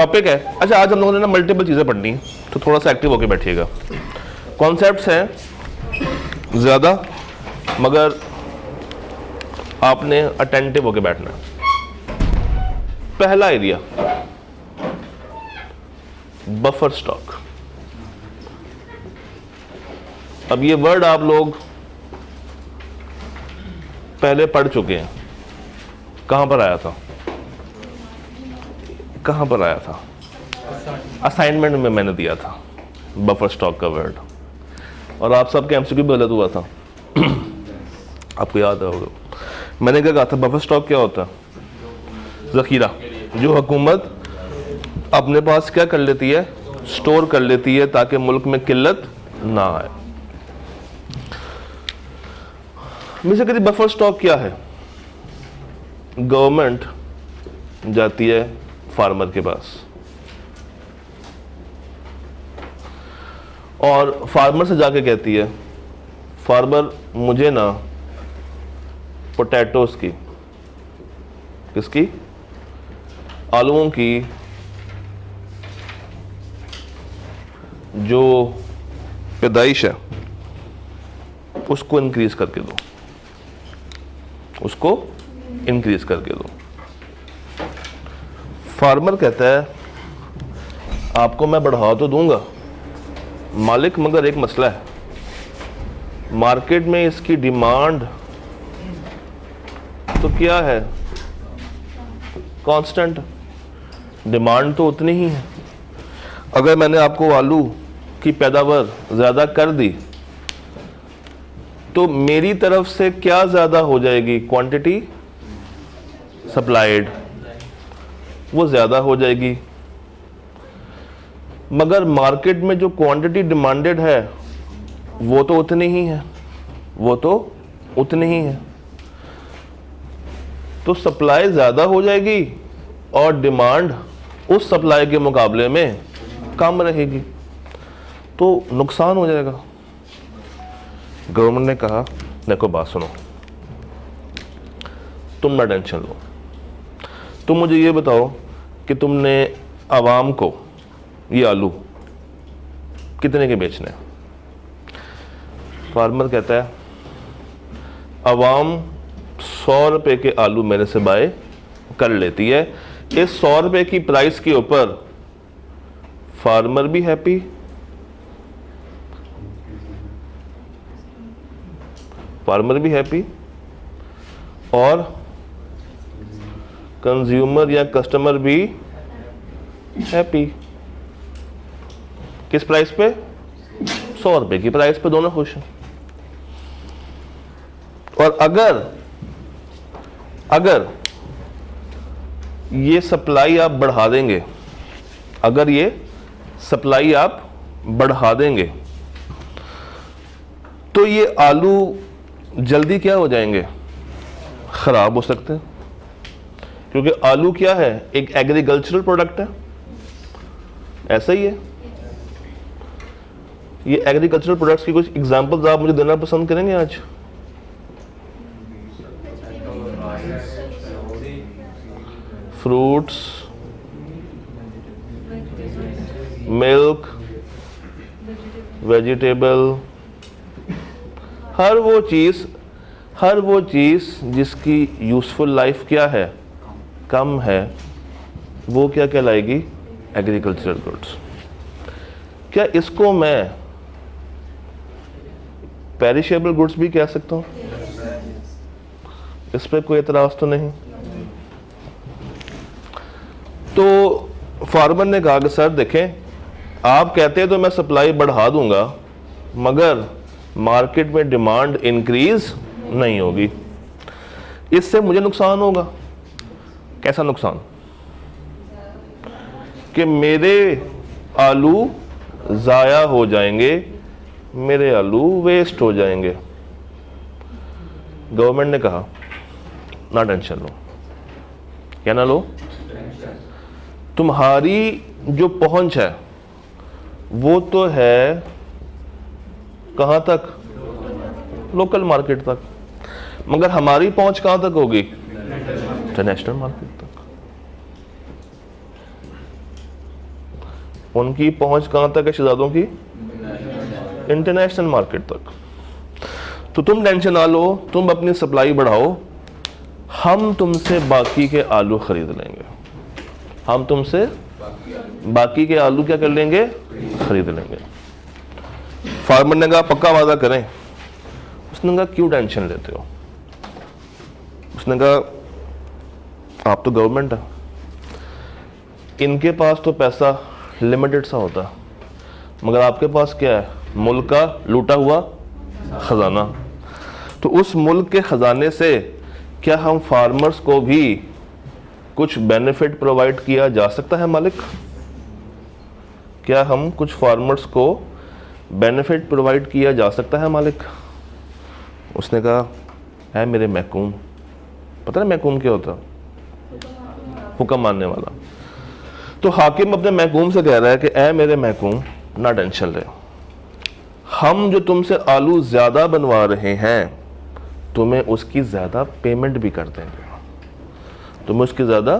Topic है। अच्छा, आज हम लोगों ने ना मल्टीपल चीज़ें पढ़नी है, तो थोड़ा सा एक्टिव होकर बैठिएगा। कॉन्सेप्ट्स हैं ज़्यादा, मगर आपने अटेंटिव होकर बैठना है। पहला एरिया, बफर स्टॉक। अब ये वर्ड आप लोग पहले पढ़ चुके हैं। कहां पर आया था? कहां पर आया था? असाइनमेंट में मैंने दिया था बफर स्टॉक का वर्ड, और आप सबके एमसीक्यू भी गलत हुआ था। आपको याद होगा मैंने क्या कहा था? बफर स्टॉक क्या होता है? जखीरा जो हुकूमत अपने पास क्या कर लेती है? स्टोर कर लेती है, ताकि मुल्क में किल्लत ना आए। बेसिकली बफर स्टॉक क्या है? गवर्नमेंट जाती है फार्मर के पास और फार्मर से जाके कहती है, फार्मर मुझे ना पोटैटोस की, किसकी? आलूओं की जो पैदाइश है उसको इंक्रीज करके दो, उसको इंक्रीज करके दो। फार्मर कहता है आपको मैं बढ़ा तो दूंगा मालिक, मगर एक मसला है, मार्केट में इसकी डिमांड तो क्या है? कांस्टेंट। डिमांड तो उतनी ही है। अगर मैंने आपको आलू की पैदावार ज़्यादा कर दी तो मेरी तरफ से क्या ज़्यादा हो जाएगी? क्वांटिटी सप्लाइड वो ज़्यादा हो जाएगी, मगर मार्केट में जो क्वांटिटी डिमांडेड है वो तो उतनी ही है, वो तो उतनी ही है। तो सप्लाई ज़्यादा हो जाएगी और डिमांड उस सप्लाई के मुकाबले में कम रहेगी, तो नुकसान हो जाएगा। गवर्नमेंट ने कहा देखो बात सुनो, तुम ना टेंशन लो, तुम मुझे ये बताओ कि तुमने आवाम को ये आलू कितने के बेचने हैं? फार्मर कहता है आवाम 100 रुपए के आलू मेरे से बाय कर लेती है। इस 100 रुपए की प्राइस के ऊपर फार्मर भी हैप्पी, फार्मर भी हैप्पी और कंज्यूमर या कस्टमर भी हैप्पी। किस प्राइस पे? 100 रुपए की प्राइस पे दोनों खुश हैं। और अगर ये सप्लाई आप बढ़ा देंगे, अगर ये सप्लाई आप बढ़ा देंगे तो ये आलू जल्दी क्या हो जाएंगे? खराब हो सकते हैं, क्योंकि आलू क्या है? एक एग्रीकल्चरल प्रोडक्ट है। ऐसा ही है। ये एग्रीकल्चरल प्रोडक्ट्स की कुछ एग्जांपल्स आप मुझे देना पसंद करेंगे आज? फ्रूट्स, मिल्क, वेजिटेबल, हर वो चीज़ जिसकी यूजफुल लाइफ क्या है? कम है, वो क्या कहलाएगी? Agricultural goods. क्या इसको मैं पेरिशेबल गुड्स भी कह सकता हूँ? इस पर कोई एतराज तो नहीं? तो फार्मर ने कहा कि सर देखें, आप कहते हैं तो मैं सप्लाई बढ़ा दूंगा, मगर मार्केट में डिमांड इंक्रीज नहीं होगी, इससे मुझे नुकसान होगा। कैसा नुकसान? कि मेरे आलू ज़ाया हो जाएंगे, मेरे आलू वेस्ट हो जाएंगे। गवर्नमेंट ने कहा ना टेंशन लो, क्या ना लो, तुम्हारी जो पहुंच है वो तो है कहां तक? लोकल मार्केट तक, मगर हमारी पहुंच कहां तक होगी? इंटरनेशनल मार्केट तक। उनकी पहुंच कहाँ तक है शहजादों की? इंटरनेशनल मार्केट तक। तो तुम टेंशन ना लो, तुम अपनी सप्लाई बढ़ाओ, हम तुमसे बाकी के आलू खरीद लेंगे। हम तुमसे बाकी के आलू क्या कर लेंगे? खरीद लेंगे। फार्मर ने कहा पक्का वादा करें। उसने कहा क्यों टेंशन लेते हो? उसने कहा आप तो गवर्नमेंट है, इनके पास तो पैसा लिमिटेड सा होता है, मगर आपके पास क्या है? मुल्क का लूटा हुआ खजाना। तो उस मुल्क के खजाने से क्या हम फार्मर्स को भी कुछ बेनिफिट प्रोवाइड किया जा सकता है मालिक? क्या हम कुछ फार्मर्स को बेनिफिट प्रोवाइड किया जा सकता है मालिक? उसने कहा है मेरे महकूम। पता है महकूम क्या होता? हुक्म मानने वाला। तो हाकिम अपने महकूम से कह रहा है कि ऐ मेरे महकूम, ना टेंशन ले, हम जो तुमसे आलू ज्यादा बनवा रहे हैं तुम्हें उसकी ज्यादा पेमेंट भी कर देंगे, तुम्हें उसकी ज्यादा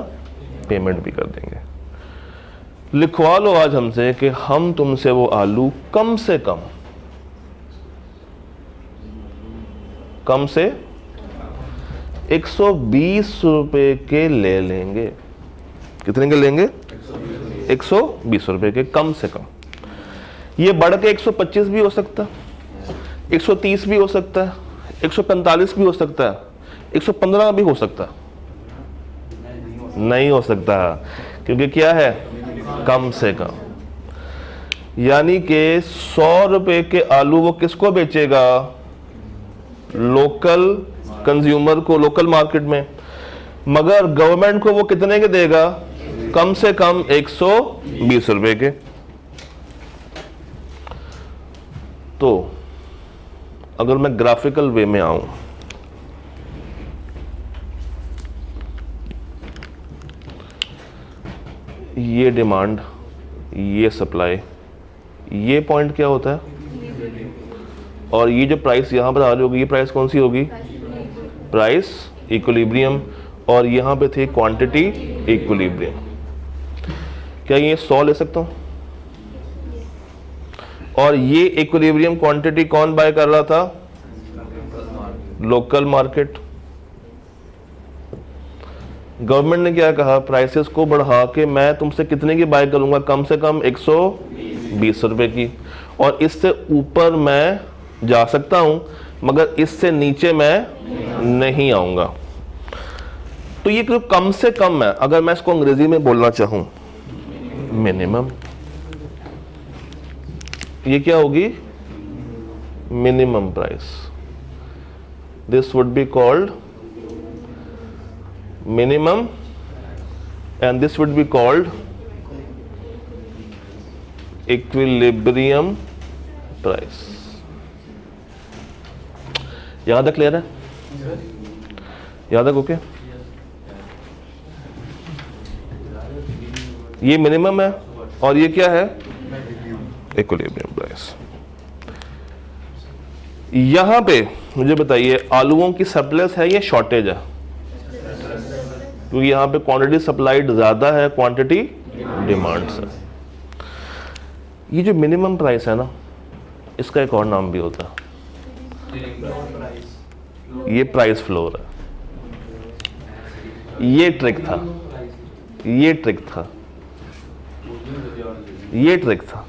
पेमेंट भी कर देंगे। लिखवा लो आज हमसे कि हम तुमसे वो आलू कम से कम से 120 रुपए के ले लेंगे। कितने के लेंगे? 120 रुपए के, कम से कम। ये बढ़ के 125 भी हो सकता है, 130 भी हो सकता है, 145 भी हो सकता है, 115 भी हो सकता है। नहीं हो सकता, क्योंकि क्या है? कम से कम। यानी कि 100 रुपए के आलू वो किसको बेचेगा? लोकल कंज्यूमर को, लोकल मार्केट में। मगर गवर्नमेंट को वो कितने के देगा? कम से कम 120 रुपए के। तो अगर मैं ग्राफिकल वे में आऊं, ये डिमांड, ये सप्लाई, ये पॉइंट क्या होता है? और ये जो प्राइस यहां पर आ रही होगी, ये प्राइस कौन सी होगी? Price equilibrium. और यहां पे थी क्वांटिटी इक्विलिब्रियम। क्या ये 100 ले सकता हूं? और ये इक्विलिब्रियम क्वांटिटी कौन बाय कर रहा था? Local market. गवर्नमेंट ने क्या कहा? प्राइसेस को बढ़ा के मैं तुमसे कितने की बाय करूंगा? कम से कम 120 रुपए की। और इससे ऊपर मैं जा सकता हूं, मगर इससे नीचे मैं नहीं आऊंगा। तो ये जो कम से कम है, अगर मैं इसको अंग्रेजी में बोलना चाहूं, मिनिमम। ये क्या होगी? Minimum price. This would be called minimum and this would be called equilibrium price। यहां तक क्लियर है? यहां तक ओके? ये मिनिमम है और ये क्या है? Equilibrium price. यहां पे मुझे बताइए, आलूओं की सरप्लस है या शॉर्टेज है? क्योंकि यहाँ पे क्वांटिटी सप्लाइड ज़्यादा है, क्वांटिटी डिमांड से। ये जो मिनिमम प्राइस है ना, इसका एक और नाम भी होता है, ये प्राइस फ्लोर है। ये ट्रिक था, ये ट्रिक था, ये ट्रिक था।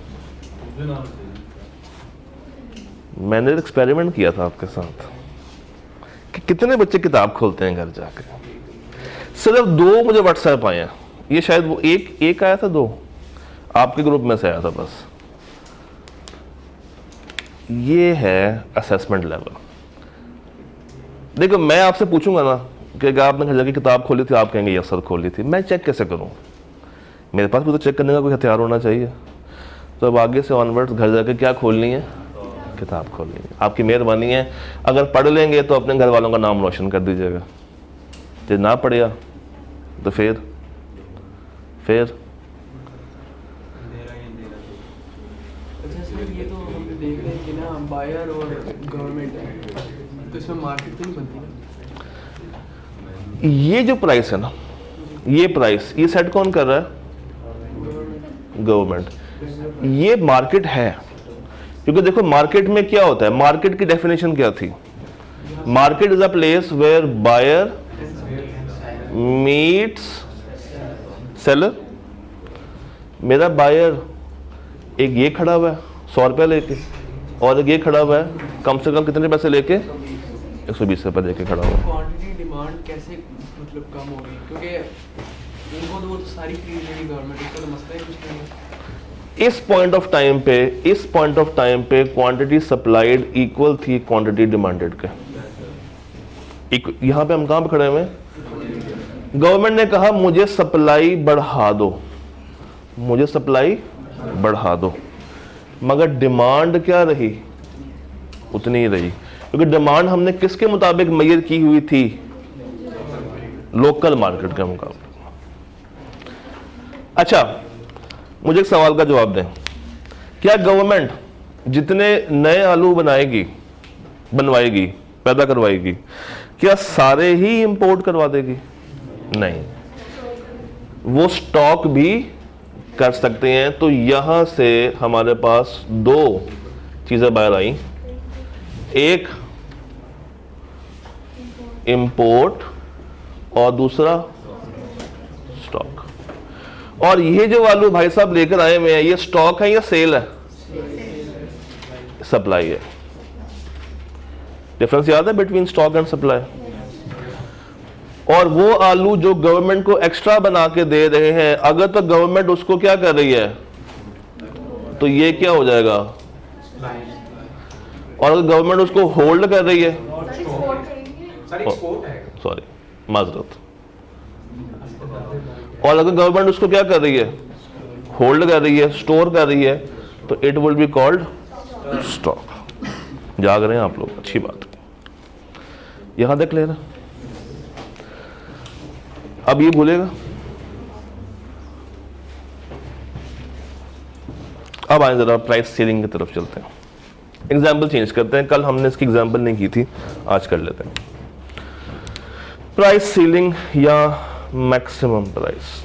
मैंने एक्सपेरिमेंट किया था आपके साथ कि कितने बच्चे किताब खोलते हैं घर जाकर। सिर्फ 2 मुझे व्हाट्सएप आए हैं, ये शायद वो एक आया था, 2 आपके ग्रुप में से आया था बस। ये है असेसमेंट लेवल। देखो मैं आपसे पूछूंगा ना कि आपने घर जाके किताब खोली थी, आप कहेंगे यस सर खोली थी। मैं चेक कैसे करूं? मेरे पास भी तो चेक करने का कोई हथियार होना चाहिए। तो अब आगे से ऑनवर्ड्स घर जाके क्या खोलनी है? किताब खोलनी है। आपकी मेहरबानी है, अगर पढ़ लेंगे तो अपने घर वालों का नाम रोशन कर दीजिएगा। जो ना पढ़िया तो फिर अच्छा सर, ये तो हम देख रहे हैं कि ना बायर और गवर्नमेंट है, तो इसमें मार्केट तो नहीं बनती। ये जो प्राइस है ना, ये प्राइस, ये सेट कौन कर रहा है? गवर्नमेंट। ये मार्केट है, क्योंकि देखो मार्केट में क्या होता है, मार्केट की डेफिनेशन क्या थी, market is a place where buyer meets seller. मेरा बायर एक ये खड़ा हुआ है 100 रुपये लेके, और एक ये खड़ा हुआ है कम से कम कितने पैसे लेके, 120 रुपये लेके खड़ा हुआ है। क्वांटिटी डिमांड कैसे मतलब कम होगी, क्योंकि इनको तो वो तो सारी खरीद लेगी गवर्नमेंट, इसका तो मसला ही कुछ नहीं है। इस पॉइंट ऑफ टाइम पे क्वांटिटी सप्लाइड इक्वल थी क्वांटिटी डिमांडेड के। यहां पे हम कहां पे खड़े हुए हैं, गवर्नमेंट ने कहा मुझे सप्लाई बढ़ा दो, मुझे सप्लाई बढ़ा दो, मगर डिमांड क्या रही, उतनी ही रही, क्योंकि डिमांड हमने किसके मुताबिक मेजर की हुई थी, लोकल मार्केट के मुकाबले। अच्छा, मुझे एक सवाल का जवाब दें, क्या गवर्नमेंट जितने नए आलू बनवाएगी, पैदा करवाएगी, क्या सारे ही इंपोर्ट करवा देगी? नहीं, वो स्टॉक भी कर सकते हैं। तो यहां से हमारे पास दो चीजें बाहर आई, एक इंपोर्ट और दूसरा स्टॉक। और ये जो आलू भाई साहब लेकर आए हुए हैं, ये स्टॉक है या सेल है? सप्लाई है। डिफरेंस याद है बिटवीन स्टॉक एंड सप्लाई? और वो आलू जो गवर्नमेंट को एक्स्ट्रा बना के दे रहे हैं, अगर तो गवर्नमेंट उसको क्या कर रही है तो ये क्या हो जाएगा, और अगर गवर्नमेंट उसको होल्ड कर रही है, सॉरी माजरत, और अगर गवर्नमेंट उसको क्या कर रही है, होल्ड कर रही है, स्टोर कर रही है, तो it will be called stock. जाग रहे हैं आप लोग, अच्छी बात। यहां देख लेना, अब ये भूलेगा। अब आए जरा प्राइस सीलिंग की तरफ चलते हैं, एग्जाम्पल चेंज करते हैं। कल हमने इसकी एग्जाम्पल नहीं की थी, आज कर लेते हैं। प्राइस सीलिंग या maximum price.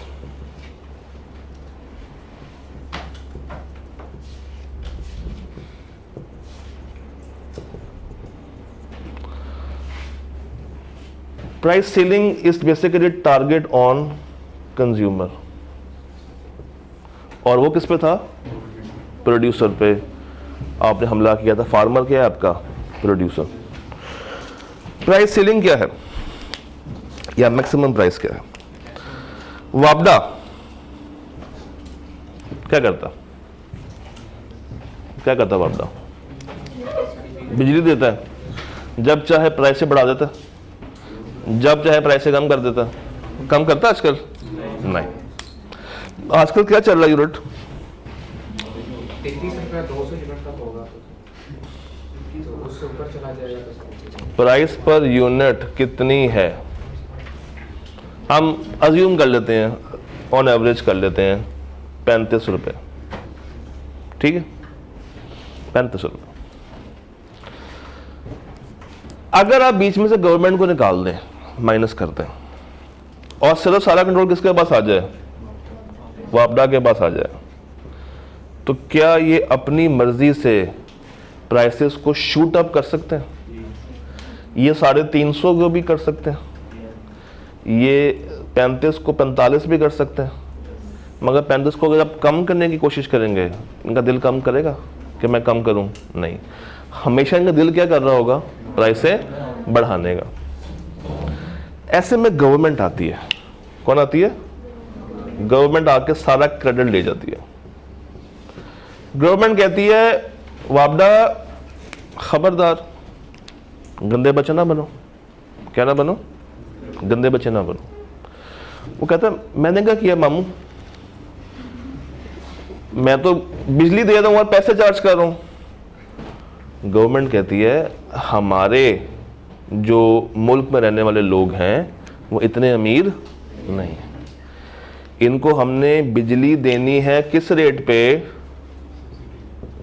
Price ceiling is basically target on consumer, और वो किस पे था, प्रोड्यूसर पे। आपने हमला किया था, फार्मर क्या है आपका, प्रोड्यूसर। प्राइस सीलिंग क्या है या मैक्सिमम प्राइस क्या है? वापडा क्या करता, क्या करता वापडा? बिजली देता है, जब चाहे प्राइस से बढ़ा देता है, जब चाहे प्राइस से कम कर देता। कम करता आजकल? नहीं। आजकल क्या चल रहा है यूनिट? 33 रुपया 200 यूनिट का होगा, तो उससे ऊपर चला जाएगा तो प्राइस पर यूनिट कितनी है, हम अज्यूम कर लेते हैं, ऑन एवरेज कर लेते हैं 35 रुपये, ठीक है, 35 रुपये। अगर आप बीच में से गवर्नमेंट को निकाल दें, माइनस कर दें, और सिर्फ सारा कंट्रोल किसके पास आ जाए, वापडा के पास आ जाए, तो क्या ये अपनी मर्जी से प्राइसेस को शूट अप कर सकते हैं? ये 350 को भी कर सकते हैं, ये 35 को 45 भी कर सकते हैं, मगर 35 को अगर आप कम करने की कोशिश करेंगे, इनका दिल कम करेगा कि मैं कम करूं? नहीं, हमेशा इनका दिल क्या कर रहा होगा, प्राइस से बढ़ाने का। ऐसे में गवर्नमेंट आती है, कौन आती है? गवर्नमेंट आके सारा क्रेडिट ले जाती है। गवर्नमेंट कहती है वापडा खबरदार, गंदे बच्चे ना बनो। क्या ना बनो? गंदे बच्चे ना बनो। वो कहता है मैंने क्या किया मामू, मैं तो बिजली दे रहा हूं और पैसे चार्ज कर रहा हूं। गवर्नमेंट कहती है हमारे जो मुल्क में रहने वाले लोग हैं वो इतने अमीर नहीं हैं, इनको हमने बिजली देनी है किस रेट पे,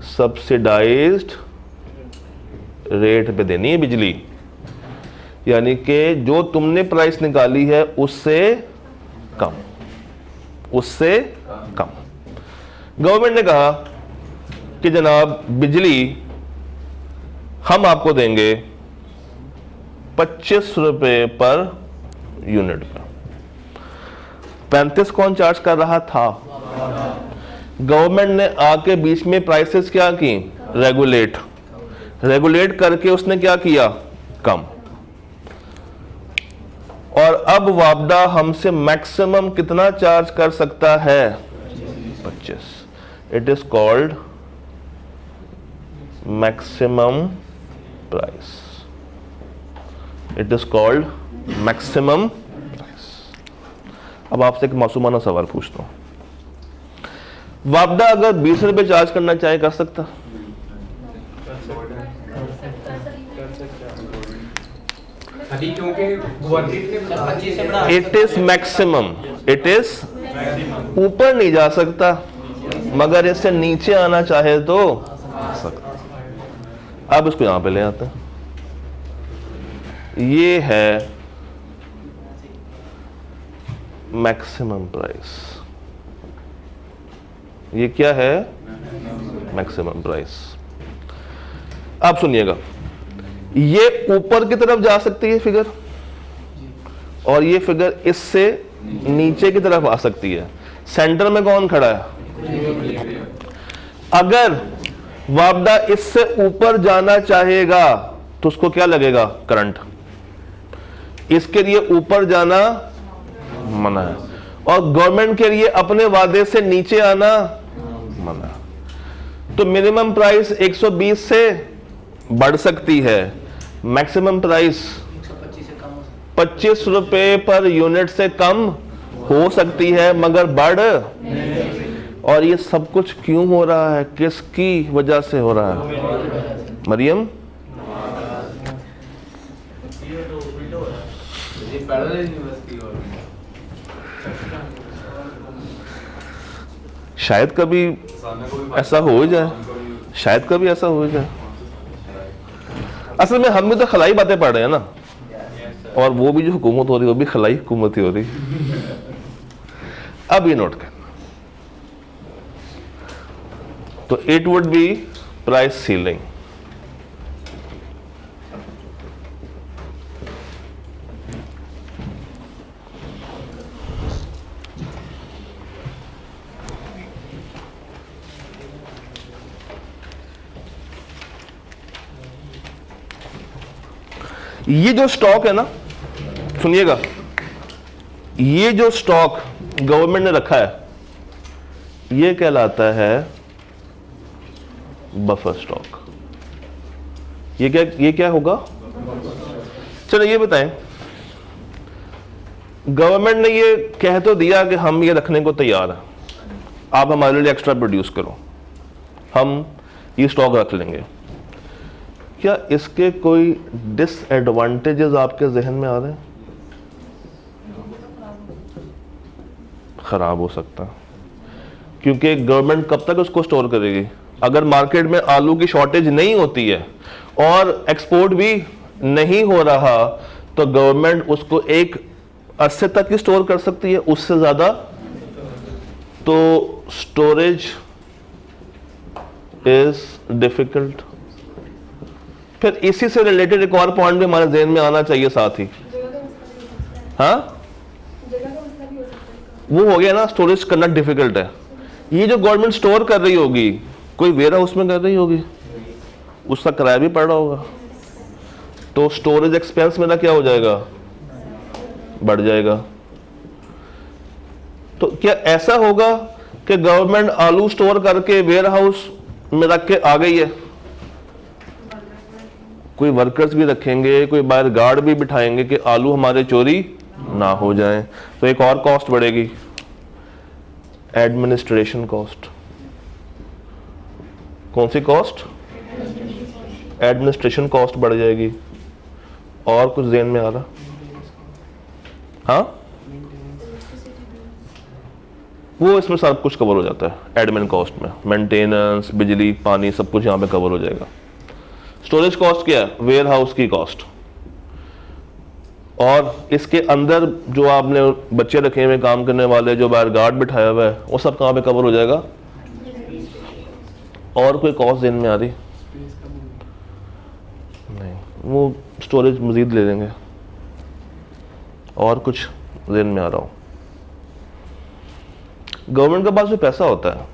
सब्सिडाइज्ड रेट पे देनी है बिजली, यानी कि जो तुमने प्राइस निकाली है उससे कम, उससे कम। गवर्नमेंट ने कहा कि जनाब बिजली हम आपको देंगे 25 रुपए पर यूनिट का। 35 कौन चार्ज कर रहा था? गवर्नमेंट ने आके बीच में प्राइसेस क्या की? रेगुलेट करके उसने क्या किया? कम। और अब वापडा हमसे मैक्सिमम कितना चार्ज कर सकता है? 25। It is called maximum price. It is called maximum price. अब आपसे एक मासूमाना सवाल पूछता हूं, वापडा अगर 20 रुपए चार्ज करना चाहे कर सकता? अभी क्योंकि it is maximum, it is ऊपर नहीं जा सकता, मगर इससे नीचे आना चाहे तो आ सकता। अब इसको यहां पे ले आते हैं। ये है मैक्सिमम प्राइस। ये क्या है? Maximum price. अब सुनिएगा, ये ऊपर की तरफ जा सकती है फिगर, और ये फिगर इससे नीचे की तरफ आ सकती है। सेंटर में कौन खड़ा है? अगर वापडा इससे ऊपर जाना चाहेगा तो उसको क्या लगेगा? करंट। इसके लिए ऊपर जाना मना है, और गवर्नमेंट के लिए अपने वादे से नीचे आना मना। तो मिनिमम प्राइस 120 से बढ़ सकती है, मैक्सिमम प्राइस 25 रुपए पर यूनिट से कम हो सकती है, मगर बढ़ नहीं। और ये सब कुछ क्यों हो रहा है? किसकी वजह से हो रहा है? मरियम, शायद कभी ऐसा हो जाए, शायद कभी ऐसा हो जाए। असल में हम भी तो खलाई बातें पढ़ रहे हैं ना, और वो भी जो हुकूमत हो रही है वो भी खलाई हुकूमत ही हो रही। अब ये नोट करना, तो it would be price ceiling. ये जो स्टॉक है ना, सुनिएगा, ये जो स्टॉक गवर्नमेंट ने रखा है ये कहलाता है बफर स्टॉक। ये क्या होगा? चलो ये बताएं, गवर्नमेंट ने ये कह तो दिया कि हम ये रखने को तैयार हैं, आप हमारे लिए एक्स्ट्रा प्रोड्यूस करो, हम ये स्टॉक रख लेंगे। क्या इसके कोई डिसएडवांटेजेस आपके जहन में आ रहे हैं? खराब हो सकता, क्योंकि गवर्नमेंट कब तक उसको स्टोर करेगी? अगर मार्केट में आलू की शॉर्टेज नहीं होती है और एक्सपोर्ट भी नहीं हो रहा, तो गवर्नमेंट उसको एक अरसे तक ही स्टोर कर सकती है, उससे ज्यादा तो स्टोरेज इज डिफिकल्ट। फिर इसी से रिलेटेड एक और पॉइंट भी हमारे जहन में आना चाहिए साथ ही। हाँ, वो हो गया ना, स्टोरेज करना डिफिकल्ट है। ये जो गवर्नमेंट स्टोर कर रही होगी, कोई वेयर हाउस में कर रही होगी, उसका किराया भी पड़ रहा होगा, तो स्टोरेज एक्सपेंस मेरा क्या हो जाएगा? बढ़ जाएगा। तो क्या ऐसा होगा कि गवर्नमेंट आलू स्टोर करके वेयर हाउस में रख के आ गई है? कोई वर्कर्स भी रखेंगे, कोई बाहर गार्ड भी बिठाएंगे कि आलू हमारे चोरी ना हो जाए, तो एक और कॉस्ट बढ़ेगी, एडमिनिस्ट्रेशन कॉस्ट। कौन सी कॉस्ट? एडमिनिस्ट्रेशन कॉस्ट बढ़ जाएगी। और कुछ ज़हन में आ रहा? हाँ, वो इसमें सब कुछ कवर हो जाता है एडमिन कॉस्ट में, मेंटेनेंस, बिजली, पानी, सब कुछ यहाँ पे कवर हो जाएगा। स्टोरेज कॉस्ट क्या है? वेयर हाउस की कॉस्ट। और इसके अंदर जो आपने बच्चे रखे हुए काम करने वाले, जो बाहर गार्ड बिठाया हुआ है, वो सब कहाँ पे कवर हो जाएगा? और कोई कॉस्ट देन में आ रही? स्पेस का भी नहीं, वो स्टोरेज मज़ीद ले लेंगे। और कुछ देन में आ रहा हूँ, गवर्नमेंट के पास जो पैसा होता है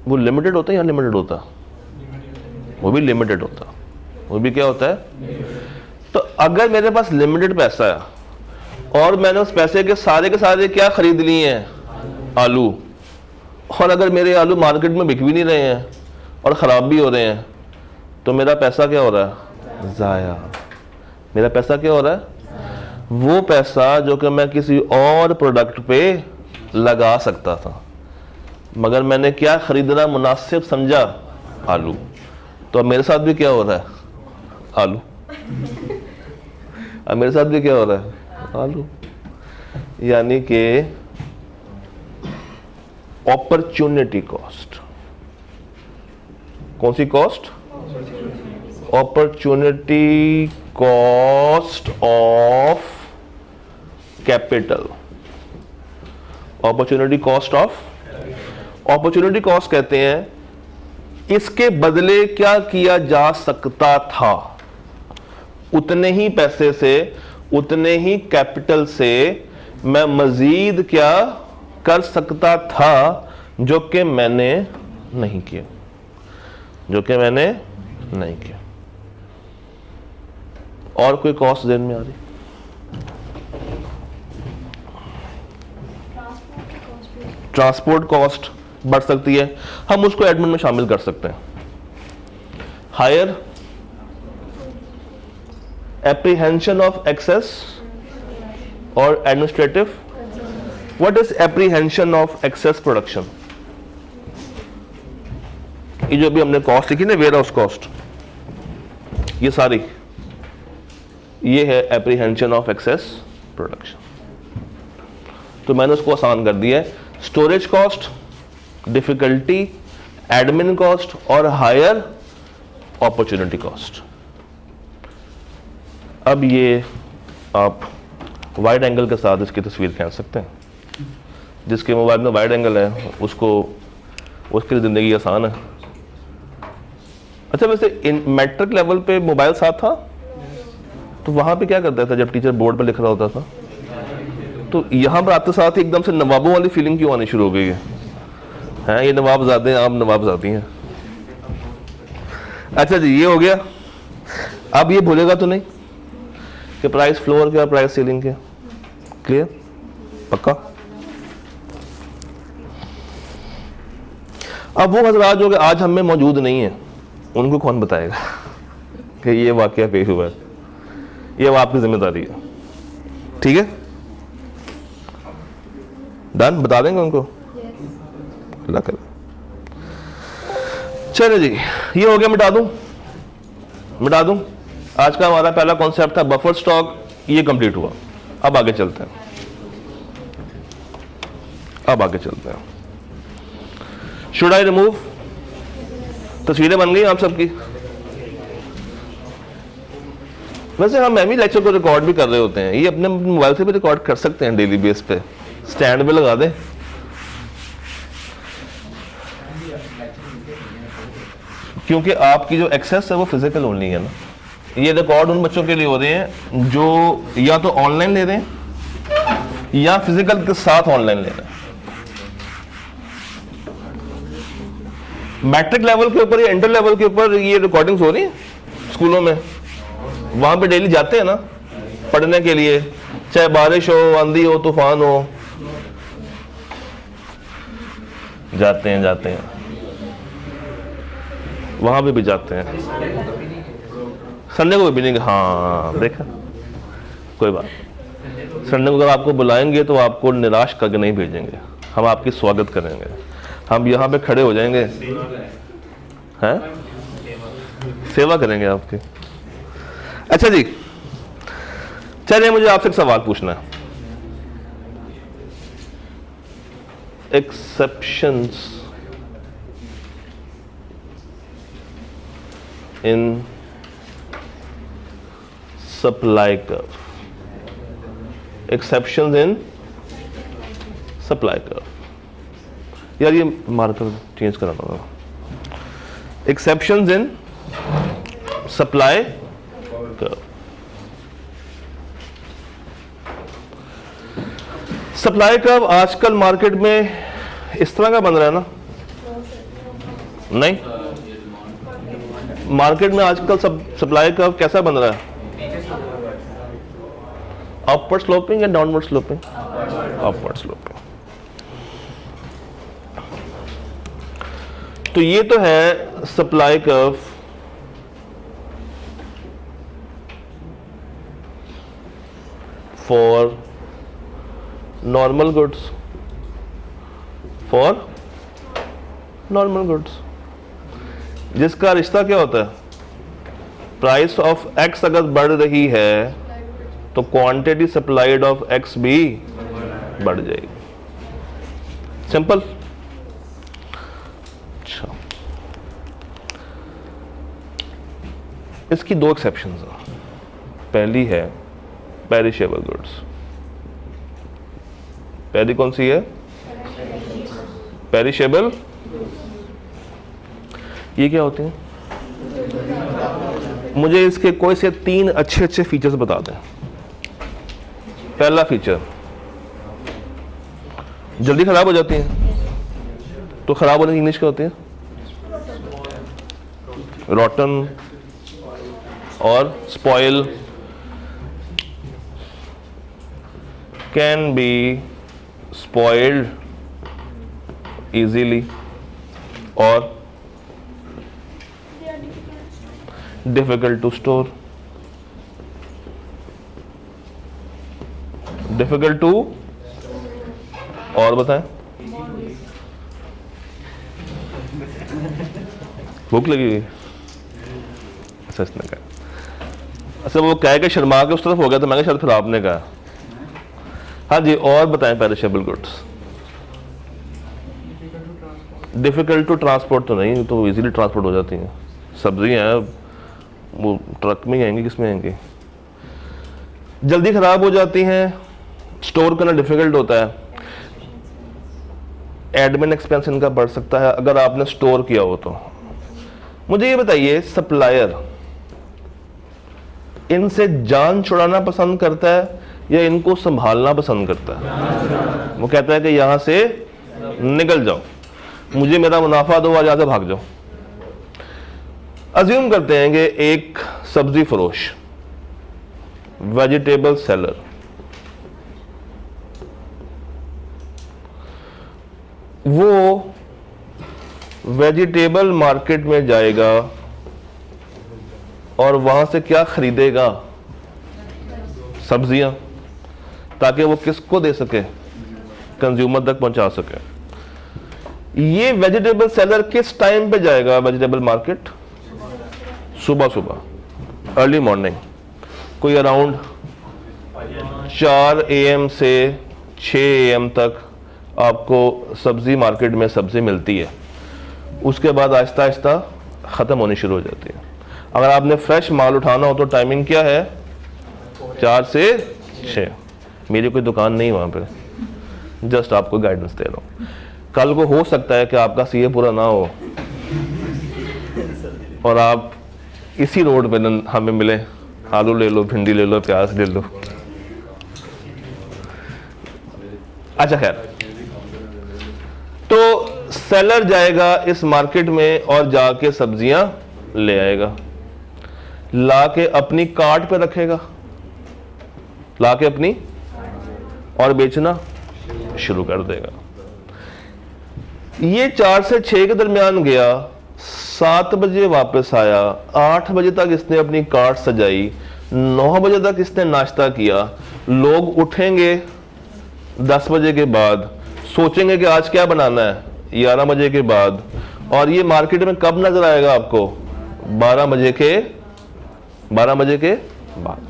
वो लिमिटेड होता है या अनलिमिटेड होता है? वो भी लिमिटेड होता है। वो भी क्या होता है? तो अगर मेरे पास लिमिटेड पैसा है और मैंने उस पैसे के सारे क्या खरीद लिए हैं? आलू। और अगर मेरे आलू मार्केट में बिक भी नहीं रहे हैं और ख़राब भी हो रहे हैं, तो मेरा पैसा क्या हो रहा है? ज़ाया। मेरा पैसा क्या हो रहा है? वो पैसा जो कि मैं किसी और प्रोडक्ट पे लगा सकता था, मगर मैंने क्या खरीदना मुनासिब समझा? आलू। तो अब मेरे साथ भी क्या हो रहा है? आलू। अब मेरे साथ भी क्या हो रहा है? आलू। यानी कि अपॉर्चुनिटी कॉस्ट। कौन सी cost? Opportunity cost of capital. Opportunity cost of, opportunity cost कहते हैं इसके बदले क्या किया जा सकता था, उतने ही पैसे से, उतने ही कैपिटल से मैं मजीद क्या कर सकता था जो कि मैंने नहीं किया, जो कि मैंने नहीं किया। और कोई कॉस्ट ज़हन में आ रही? ट्रांसपोर्ट कॉस्ट बढ़ सकती है, हम उसको एडमिन में शामिल कर सकते हैं। हायर एप्रीहेंशन ऑफ एक्सेस और administrative. What is apprehension of excess production? ये जो भी हमने कॉस्ट लिखी ना, वेयर हाउस कॉस्ट, ये सारी, ये है एप्रीहेंशन ऑफ एक्सेस प्रोडक्शन। तो मैंने उसको आसान कर दिया है। Storage cost, difficulty, admin cost और हायर अपॉर्चुनिटी कॉस्ट। अब ये आप वाइड एंगल के साथ इसकी तस्वीर खींच सकते हैं। जिसके मोबाइल में वाइड एंगल है उसको, उसकी ज़िंदगी आसान है। अच्छा, वैसे इन मैट्रिक लेवल पे मोबाइल साथ था, तो वहाँ पे क्या करता था जब टीचर बोर्ड पे लिख रहा होता था? तो यहाँ पर आते साथ ही एकदम से नवाबों वाली फीलिंग क्यों आनी शुरू हो गई है? हैं, ये नवाबजादे हैं, आप नवाबजादी हैं। अच्छा जी, ये हो गया। अब ये भूलेगा तो नहीं कि प्राइस फ्लोर क्या, प्राइस सीलिंग क्या? क्लियर? पक्का? अब वो हजरात जो कि आज हम में मौजूद नहीं है, उनको कौन बताएगा कि ये वाकया पेश हुआ है? ये अब आपकी जिम्मेदारी है। ठीक है, डन? बता देंगे उनको? अल्लाह करे। चलो जी, ये हो गया। मिटा दूं। आज का हमारा पहला कॉन्सेप्ट था बफर स्टॉक, ये कंप्लीट हुआ। अब आगे चलते हैं। Should I remove? तस्वीरें बन गई आप सबकी? वैसे हम मैं भी लेक्चर को रिकॉर्ड भी कर रहे होते हैं, ये अपने मोबाइल से भी रिकॉर्ड कर सकते हैं डेली बेस पे, स्टैंड पे लगा दें। क्योंकि आपकी जो एक्सेस है वो फिजिकल ओनली है ना। ये रिकॉर्ड उन बच्चों के लिए हो रहे हैं जो या तो ऑनलाइन ले रहे हैं या फिजिकल के साथ ऑनलाइन ले रहे हैं। मैट्रिक लेवल के ऊपर या इंटर लेवल के ऊपर ये रिकॉर्डिंग्स हो रही हैं स्कूलों में, वहां पे डेली जाते हैं ना पढ़ने के लिए, चाहे बारिश हो, आंधी हो, तूफान हो, जाते हैं वहां पे भी जाते हैं। संडे को भी नहीं? हाँ, देखा, कोई बात नहीं। संडे को अगर आपको बुलाएंगे तो आपको निराश करके नहीं भेजेंगे, हम आपकी स्वागत करेंगे, हम यहाँ पे खड़े हो जाएंगे, हैं, सेवा करेंगे आपकी। अच्छा जी, चलिए मुझे आपसे एक सवाल पूछना है। Exceptions in supply curve. Exceptions in supply curve. यार ये मार्कर चेंज कराना होगा। Exceptions in supply curve. Supply curve आजकल मार्केट में इस तरह का बन रहा है ना? नहीं, मार्केट में आजकल सप्लाई कर्व कैसा बन रहा है? अपवर्ड स्लोपिंग या डाउनवर्ड स्लोपिंग? Upward sloping. तो ये तो है supply curve for normal goods, for normal goods, जिसका रिश्ता क्या होता है? प्राइस ऑफ एक्स अगर बढ़ रही है तो क्वांटिटी सप्लाइड ऑफ एक्स भी बढ़ जाएगी। सिंपल। अच्छा, इसकी दो एक्सेप्शंस हैं। पहली है पेरिशेबल गुड्स। पहली कौन सी है? पेरिशेबल। ये क्या होते हैं? मुझे इसके कोई से 3 अच्छे अच्छे फीचर्स बता दें। पहला फीचर, जल्दी खराब हो जाती हैं। तो खराब होने की इंग्लिश क्या होती है? रॉटन और spoil. Can be spoiled easily और difficult to store, difficult to, और बताएं। भूख लगी हुई? अच्छा, इसने कहा। अच्छा, वो कह के शर्मा के उस तरफ हो गया तो मैंने शायद फिर आपने कहा। हाँ जी, और बताएं। Perishable goods difficult to transport तो नहीं, तो इजीली ट्रांसपोर्ट हो जाती हैं। सब्जियां हैं, वो ट्रक में आएंगी, किस में आएंगी? जल्दी खराब हो जाती हैं, स्टोर करना डिफिकल्ट होता है, एडमिन एक्सपेंस इनका बढ़ सकता है अगर आपने स्टोर किया हो तो। मुझे ये बताइए, सप्लायर इनसे जान छुड़ाना पसंद करता है या इनको संभालना पसंद करता है? वो कहता है कि यहां से निकल जाओ, मुझे मेरा मुनाफा दो, आज से भाग जाओ। अज्यूम करते हैं कि एक सब्जी फरोश, वेजिटेबल सेलर, वो वेजिटेबल मार्केट में जाएगा और वहां से क्या खरीदेगा? सब्जियां, ताकि वो किसको दे सके? कंज्यूमर तक पहुंचा सके। ये वेजिटेबल सेलर किस टाइम पे जाएगा वेजिटेबल मार्केट? सुबह सुबह, अर्ली मॉर्निंग, कोई अराउंड 4 AM से 6 AM तक आपको सब्जी मार्केट में सब्जी मिलती है। उसके बाद आहिस्ता आहिस्ता ख़त्म होनी शुरू हो जाती है। अगर आपने फ्रेश माल उठाना हो तो टाइमिंग क्या है? 4 से 6। मेरी कोई दुकान नहीं वहाँ पे, जस्ट आपको गाइडेंस दे रहा हूँ। कल को हो सकता है कि आपका सीए पूरा ना हो और आप इसी रोड पे हमें मिले, आलू ले लो, भिंडी ले लो, प्याज ले लो। अच्छा, खैर, तो सेलर जाएगा इस मार्केट में और जाके सब्जियां ले आएगा, लाके अपनी कार्ट पे रखेगा, लाके अपनी, और बेचना शुरू कर देगा। ये 4 से 6 के दरमियान गया, 7 बजे वापस आया, 8 बजे तक इसने अपनी कार्ट सजाई, 9 बजे तक इसने नाश्ता किया। लोग उठेंगे 10 बजे के बाद, सोचेंगे कि आज क्या बनाना है 11 बजे के बाद, और ये मार्केट में कब नजर आएगा आपको? 12 बजे के बाद।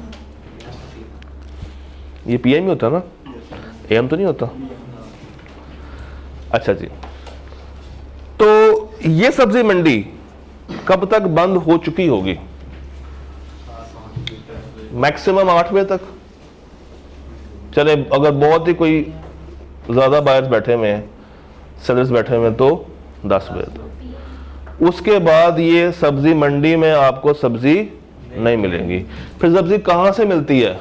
ये पीएम ही होता ना, एएम तो नहीं होता। अच्छा जी, तो ये सब्जी मंडी कब तक बंद हो चुकी होगी? मैक्सिमम 8 बजे तक। चले, अगर बहुत ही कोई ज्यादा बायर्स बैठे हुए हैं, सेलर्स बैठे हुए हैं, तो 10 बजे तक। उसके बाद ये सब्जी मंडी में आपको सब्जी नहीं मिलेंगी। फिर सब्जी कहाँ से मिलती है?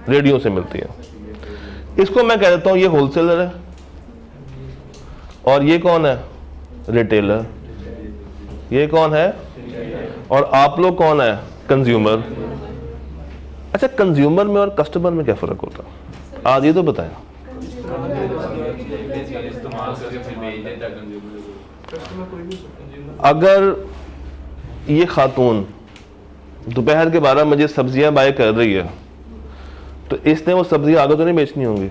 रेडियो से मिलती है। इसको मैं कह देता हूं ये होलसेलर है और ये कौन है? रिटेलर। ये कौन है? और आप लोग कौन है? कंज्यूमर। अच्छा, कंज्यूमर में और कस्टमर में क्या फर्क होता है? आज ये तो बताएं। अगर ये खातून दोपहर के 12 बजे सब्जियां बाय कर रही है तो इसने वो सब्जियां आगे तो नहीं बेचनी होंगी,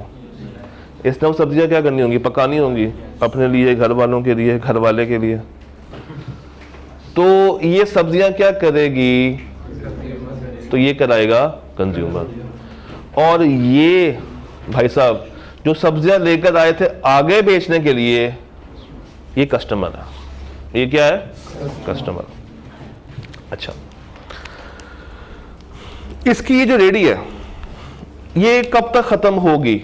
इसने वो सब्जियां क्या करनी होंगी? पकानी होंगी अपने लिए, घर वालों के लिए, घर वाले के लिए। तो ये सब्जियां क्या करेगी? तो ये कराएगा कंज्यूमर। और ये भाई साहब जो सब्जियां लेकर आए थे आगे बेचने के लिए, ये कस्टमर है। ये क्या है? कस्टमर। अच्छा, इसकी ये जो रेडी है ये कब तक खत्म होगी?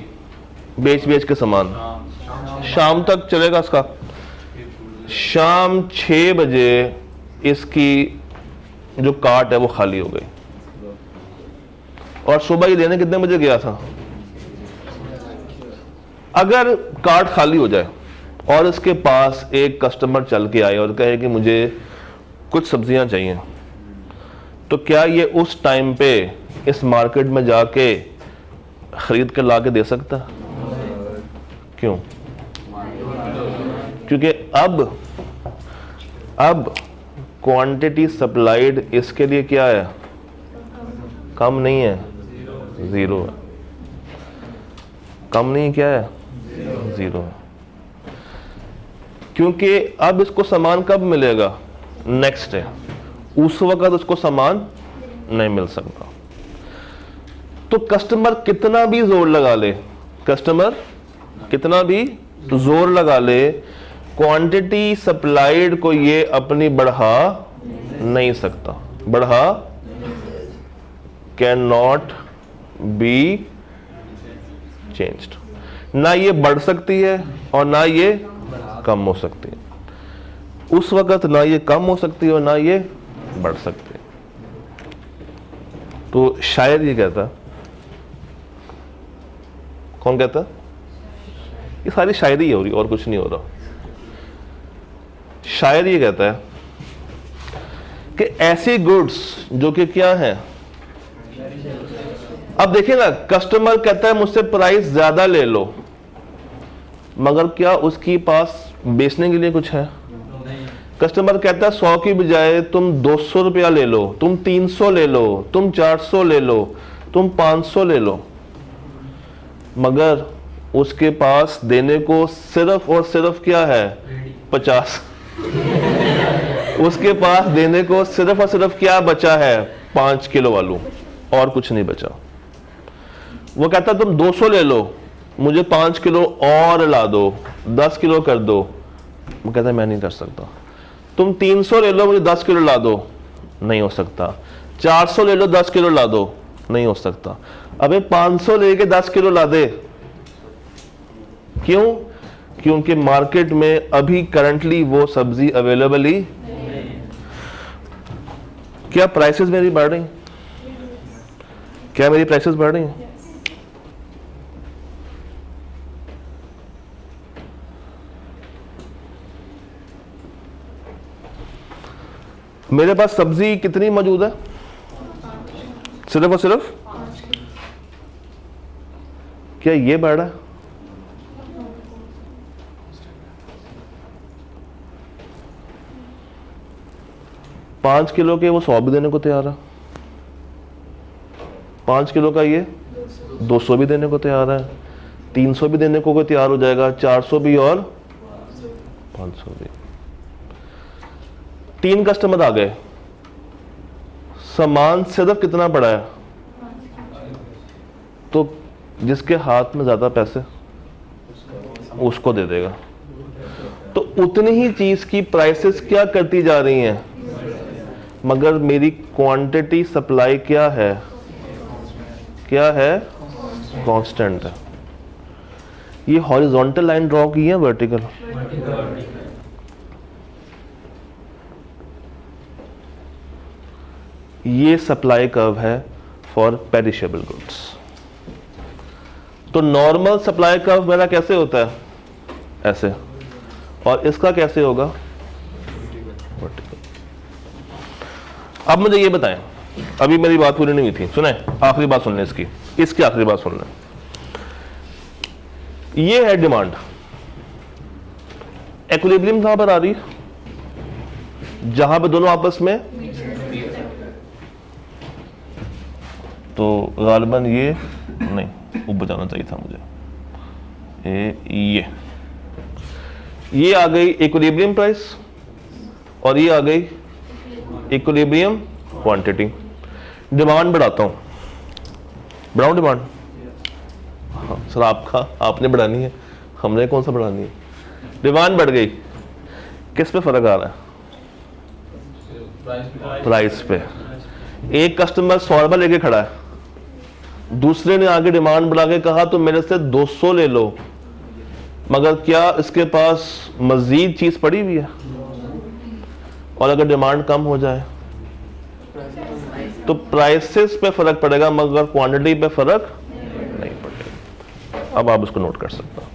बेच के सामान शाम तक चलेगा इसका। शाम 6 बजे इसकी जो कार्ट है वो खाली हो गई। और सुबह ये लेने कितने बजे गया था? अगर कार्ट खाली हो जाए और इसके पास एक कस्टमर चल के आए और कहे कि मुझे कुछ सब्जियां चाहिए, तो क्या ये उस टाइम पे इस मार्केट में जाके खरीद कर ला के दे सकता? क्यों? क्योंकि अब क्वांटिटी सप्लाइड इसके लिए क्या है? कम नहीं है, जीरो है। कम नहीं, क्या है? जीरो है। क्योंकि अब इसको सामान कब मिलेगा? Next day. उस वक्त उसको सामान नहीं मिल सकता। तो कस्टमर कितना भी जोर लगा ले, कस्टमर कितना भी जोर लगा ले, क्वांटिटी सप्लाइड को ये अपनी बढ़ा नहीं सकता। बढ़ा कैन नॉट बी चेंज्ड। ना ये बढ़ सकती है और ना ये कम हो सकती है। उस वक्त ना ये कम हो सकती है और ना ये बढ़ सकती है। तो शायर ये कहता है, कौन कहता? ये सारी शायरी हो रही और कुछ नहीं हो रहा। शायर ये कहता है कि ऐसी गुड्स जो कि क्या है, अब देखिए ना, कस्टमर कहता है मुझसे प्राइस ज्यादा ले लो, मगर क्या उसके पास बेचने के लिए कुछ है? कस्टमर कहता है 100 की बजाय तुम 200 रुपया ले लो, तुम 300 ले लो, तुम 400 ले लो, तुम 500 ले लो, मगर उसके पास देने को सिर्फ और सिर्फ क्या है? 50। उसके पास देने को सिर्फ और सिर्फ क्या बचा है? 5 किलो आलू, और कुछ नहीं बचा। वो कहता तुम 200 ले लो, मुझे 5 किलो और ला दो, 10 किलो कर दो। वो कहता मैं नहीं कर सकता। तुम 300 ले लो, मुझे 10 किलो ला दो, नहीं हो सकता। 400 ले लो, 10 किलो ला दो, नहीं हो सकता। अबे 500 लेके 10 किलो ला दे। क्यों? क्योंकि मार्केट में अभी करंटली वो सब्जी अवेलेबल ही। क्या प्राइसेस मेरी बढ़ रही? क्या मेरी प्राइसेस बढ़ रही हैं? मेरे पास सब्जी कितनी मौजूद है? सिर्फ और सिर्फ। क्या ये बढ़ रहा है? पांच किलो के वो 100 भी देने को तैयार है, 5 किलो का ये 200 भी देने को तैयार है, 300 भी देने को कोई तैयार हो जाएगा, 400 भी और 500 भी। 3 कस्टमर आ गए, सामान सिर्फ कितना पड़ा है? तो जिसके हाथ में ज्यादा पैसे उसको दे देगा। तो उतनी ही चीज की प्राइसेस क्या करती जा रही हैं, मगर मेरी क्वांटिटी सप्लाई क्या है? क्या है? कांस्टेंट है। ये हॉरिजॉन्टल लाइन ड्रॉ की है, वर्टिकल? ये सप्लाई कर्व है फॉर पेरिशेबल गुड्स। तो नॉर्मल सप्लाई कर्व मेरा कैसे होता है, ऐसे, और इसका कैसे होगा, वर्टिकल। अब मुझे ये बताएं, अभी मेरी बात पूरी नहीं हुई थी, सुने, आखिरी बात सुन लें इसकी आखिरी बात सुन लें। ये है डिमांड, इक्विलिब्रियम कहां पर आ रही है, जहां पे दोनों आपस में, तो गालिबन ये नहीं, ऊपर जाना चाहिए था मुझे, ये आ गई इक्विलिब्रियम प्राइस और ये आ गई इक्विलिब्रियम क्वांटिटी। डिमांड बढ़ाता हूं, बढ़ाऊं डिमांड, हाँ सर आपने बढ़ानी है, हमने कौन सा बढ़ानी है। डिमांड बढ़ गई, किस पे फर्क आ रहा है, प्राइस पे। एक कस्टमर 100 रुपये लेके खड़ा है, दूसरे ने आगे डिमांड बढ़ा के कहा तो मेरे से 200 ले लो, मगर क्या इसके पास मजीद चीज पड़ी हुई है, और अगर डिमांड कम हो जाए तो प्राइसेस पे फर्क पड़ेगा मगर क्वांटिटी पे फर्क नहीं पड़ेगा। अब आप उसको नोट कर सकते हो।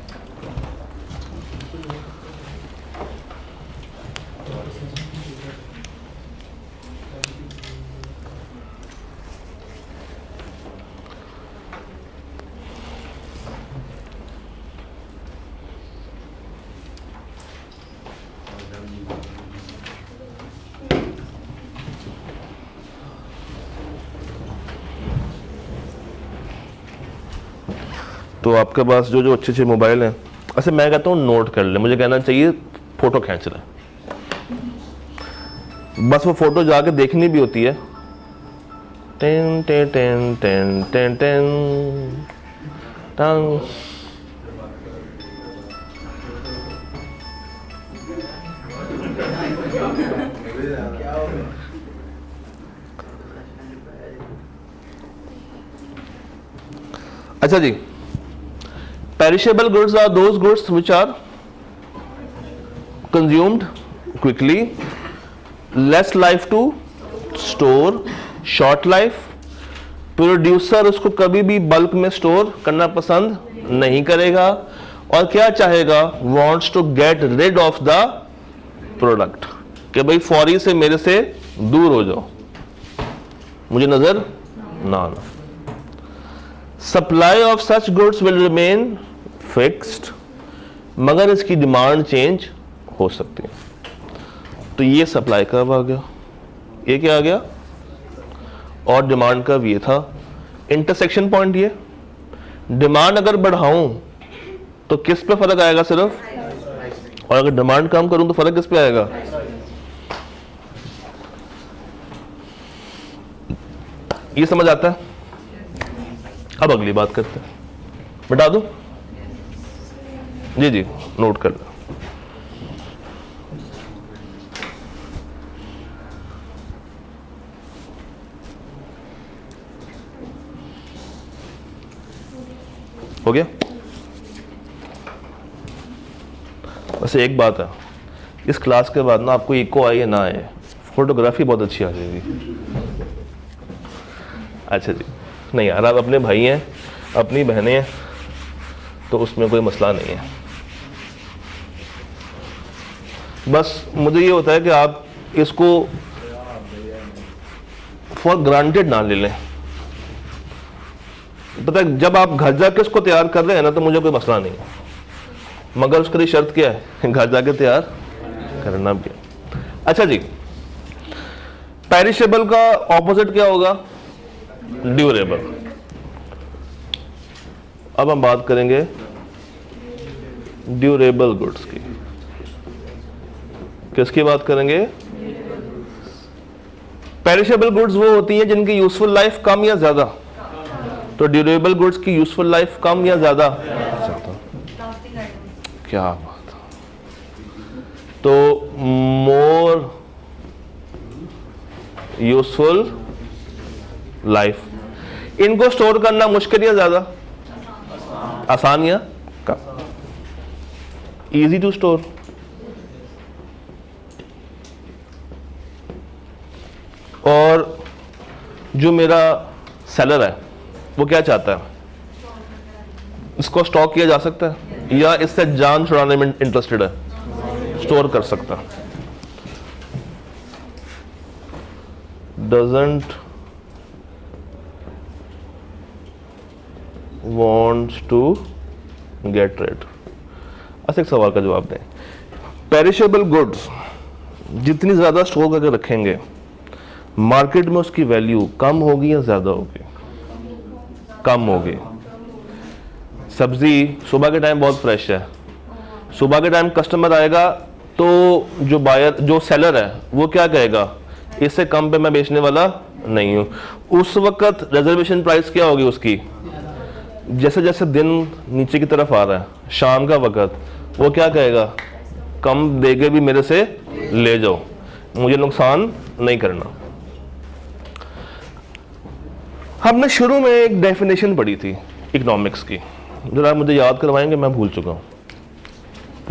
तो आपके पास जो जो अच्छे अच्छे मोबाइल हैं, ऐसे मैं कहता हूँ नोट कर ले, मुझे कहना चाहिए फोटो खींच ले, बस वो फोटो जाके देखनी भी होती है। Ten ten ten ten ten ten tongue. अच्छा जी, perishable goods are those goods which are consumed quickly, less life to store, short life, producer उसको कभी भी बल्क में स्टोर करना पसंद नहीं करेगा, और क्या चाहेगा, wants to get rid of the product, कि भाई फौरी से मेरे से दूर हो जाओ, मुझे नजर ना आना। Supply of such goods will remain fixed, मगर इसकी डिमांड चेंज हो सकती है। तो ये सप्लाई कर्व आ गया, ये क्या आ गया, और डिमांड कर्व ये था। इंटरसेक्शन पॉइंट ये, डिमांड अगर बढ़ाऊं तो किस पे फर्क आएगा सिर्फ, और अगर डिमांड कम करूं तो फर्क किस पे आएगा। ये समझ आता है। अब अगली बात करते हैं, बता दो जी जी, नोट कर लो। हो गया। बस एक बात है, इस क्लास के बाद ना आपको इको आए या ना आए, फोटोग्राफी बहुत अच्छी आ जाएगी। अच्छा जी, नहीं यार, आप अपने भाई हैं, अपनी बहनें हैं, तो उसमें कोई मसला नहीं है। बस मुझे ये होता है कि आप इसको फॉर ग्रांटेड ना ले लें। पता है, जब आप घर जाके इसको तैयार कर रहे हैं ना, तो मुझे कोई मसला नहीं है, मगर उसके लिए शर्त क्या है, घर जाके तैयार करना भी है। अच्छा जी, पेरिशेबल का ऑपोजिट क्या होगा, ड्यूरेबल। अब हम बात करेंगे ड्यूरेबल गुड्स की। किसकी बात करेंगे, पेरिशेबल गुड्स वो होती हैं जिनकी यूजफुल लाइफ कम या ज्यादा, तो ड्यूरेबल गुड्स की यूजफुल लाइफ कम या ज्यादा, क्या बात। तो मोर यूजफुल लाइफ, इनको स्टोर करना मुश्किल या ज्यादा, आसान या कम, इजी टू स्टोर। और जो मेरा सेलर है वो क्या चाहता है, इसको स्टॉक किया जा सकता है या इससे जान छुड़ाने में इंटरेस्टेड है, स्टोर कर सकता है। Doesn't wants to get rid। अच्छा, एक सवाल का जवाब दें। पेरिशेबल गुड्स जितनी ज़्यादा स्टोर करके रखेंगे मार्केट में उसकी वैल्यू कम होगी या ज़्यादा होगी? कम होगी। सब्ज़ी सुबह के टाइम बहुत फ्रेश है, सुबह के टाइम कस्टमर आएगा तो जो बायर जो सेलर है वो क्या कहेगा, इससे कम पे मैं बेचने वाला नहीं हूँ। उस वक्त रिजर्वेशन प्राइस क्या होगी उसकी? जैसे जैसे दिन नीचे की तरफ आ रहा है, शाम का वक्त, वो क्या कहेगा, कम देके भी मेरे से ले जाओ, मुझे नुकसान नहीं करना। हमने शुरू में एक डेफिनेशन पढ़ी थी इकोनॉमिक्स की, जरा मुझे याद करवाएंगे, मैं भूल चुका हूँ।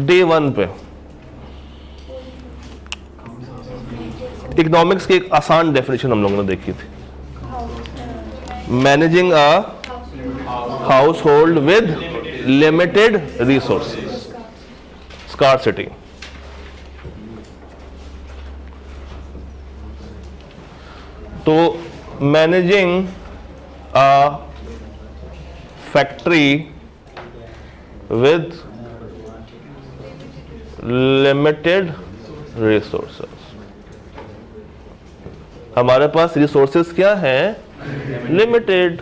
डे 1 पे इकोनॉमिक्स की एक आसान डेफिनेशन हम लोगों ने देखी थी, managing a household with limited resources, scarcity. तो managing a factory with limited resources, हमारे पास रिसोर्सेज क्या है? लिमिटेड।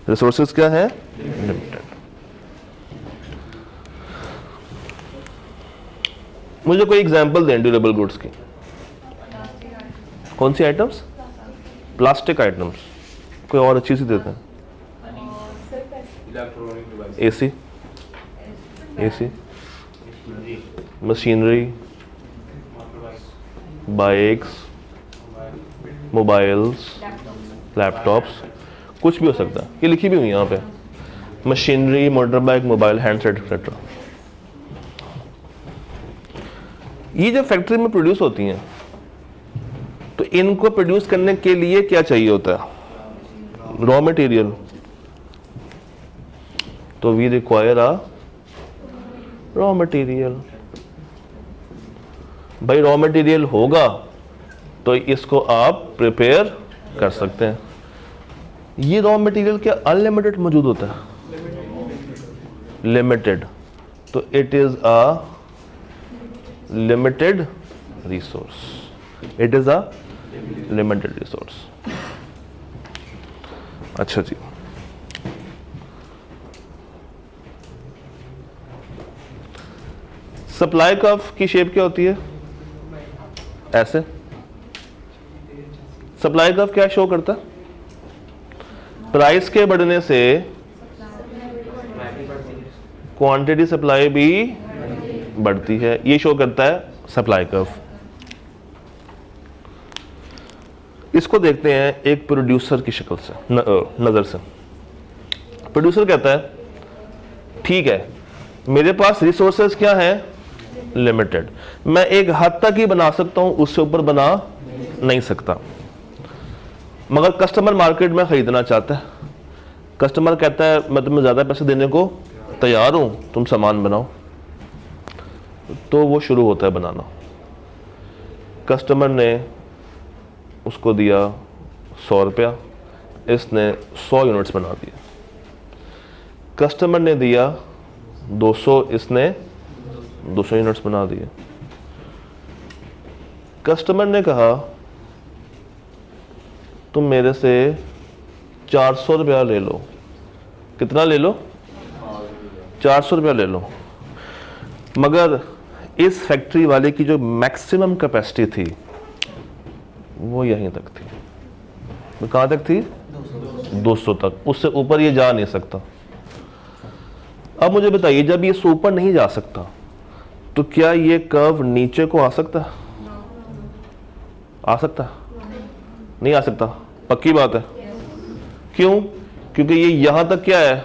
रिसोर्सेज क्या है? लिमिटेड। मुझे कोई एग्जांपल दें ड्यूरेबल गुड्स की। कौन सी आइटम्स? Plastic items. कोई और अच्छी सी देते हैं? AC, AC, machinery, bikes, mobiles, laptops, कुछ भी हो सकता है। ये लिखी भी हुई यहाँ पे, machinery, motor bike, mobile, handset etcetera. ये जब फैक्ट्री में प्रोड्यूस होती हैं तो इनको प्रोड्यूस करने के लिए क्या चाहिए होता है? Raw material. तो we require a raw material. भाई रॉ मटेरियल होगा तो इसको आप प्रिपेयर कर सकते हैं। ये रॉ मटेरियल क्या अनलिमिटेड मौजूद होता है? लिमिटेड। तो it is a limited resource. It is a limited resource. अच्छा जी, सप्लाई कर्व की शेप क्या होती है? ऐसे। सप्लाई कर्व क्या शो करता है? प्राइस के बढ़ने से क्वांटिटी सप्लाई भी बढ़ती है, ये शो करता है सप्लाई कर्व। इसको देखते हैं एक प्रोड्यूसर की शक्ल से, नजर से। प्रोड्यूसर कहता है ठीक है, मेरे पास रिसोर्सेज क्या है? लिमिटेड। मैं एक हद तक ही बना सकता हूं, उससे ऊपर बना नहीं सकता। मगर कस्टमर मार्केट में खरीदना चाहता है। कस्टमर कहता है मैं तुम्हें ज़्यादा पैसे देने को तैयार हूं, तुम सामान बनाओ। तो वो शुरू होता है बनाना। कस्टमर ने उसको दिया 100 रुपया, इसने 100 यूनिट्स बना दिए। कस्टमर ने दिया 200, इसने 200 यूनिट्स बना दिए। कस्टमर ने कहा तुम मेरे से 400 रुपया ले लो। कितना ले लो? 400 रुपया ले लो। मगर इस फैक्ट्री वाले की जो मैक्सिमम कैपेसिटी थी वो यहीं तक थी। वो कहाँ तक थी? 200 तक। उससे ऊपर ये जा नहीं सकता। अब मुझे बताइए, जब ये ऊपर नहीं जा सकता तो क्या ये कर्व नीचे को आ सकता है? आ सकता है? नहीं आ सकता। पक्की बात है। क्यों? क्योंकि ये यहां तक क्या है?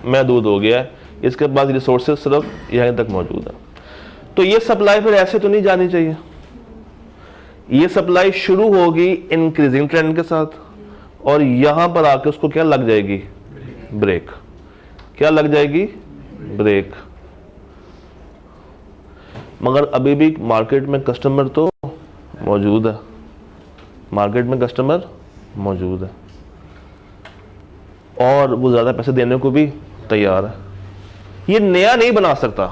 महदूद हो गया है। इसके बाद रिसोर्सेज सिर्फ यहीं तक मौजूद है। तो ये सप्लाई फिर ऐसे तो नहीं जानी चाहिए। ये सप्लाई शुरू होगी इंक्रीजिंग ट्रेंड के साथ, और यहां पर आके उसको क्या लग जाएगी, ब्रेक। क्या लग जाएगी, ब्रेक। मगर अभी भी मार्केट में कस्टमर तो मौजूद है, मार्केट में कस्टमर मौजूद है और वो ज़्यादा पैसे देने को भी तैयार है। ये नया नहीं बना सकता,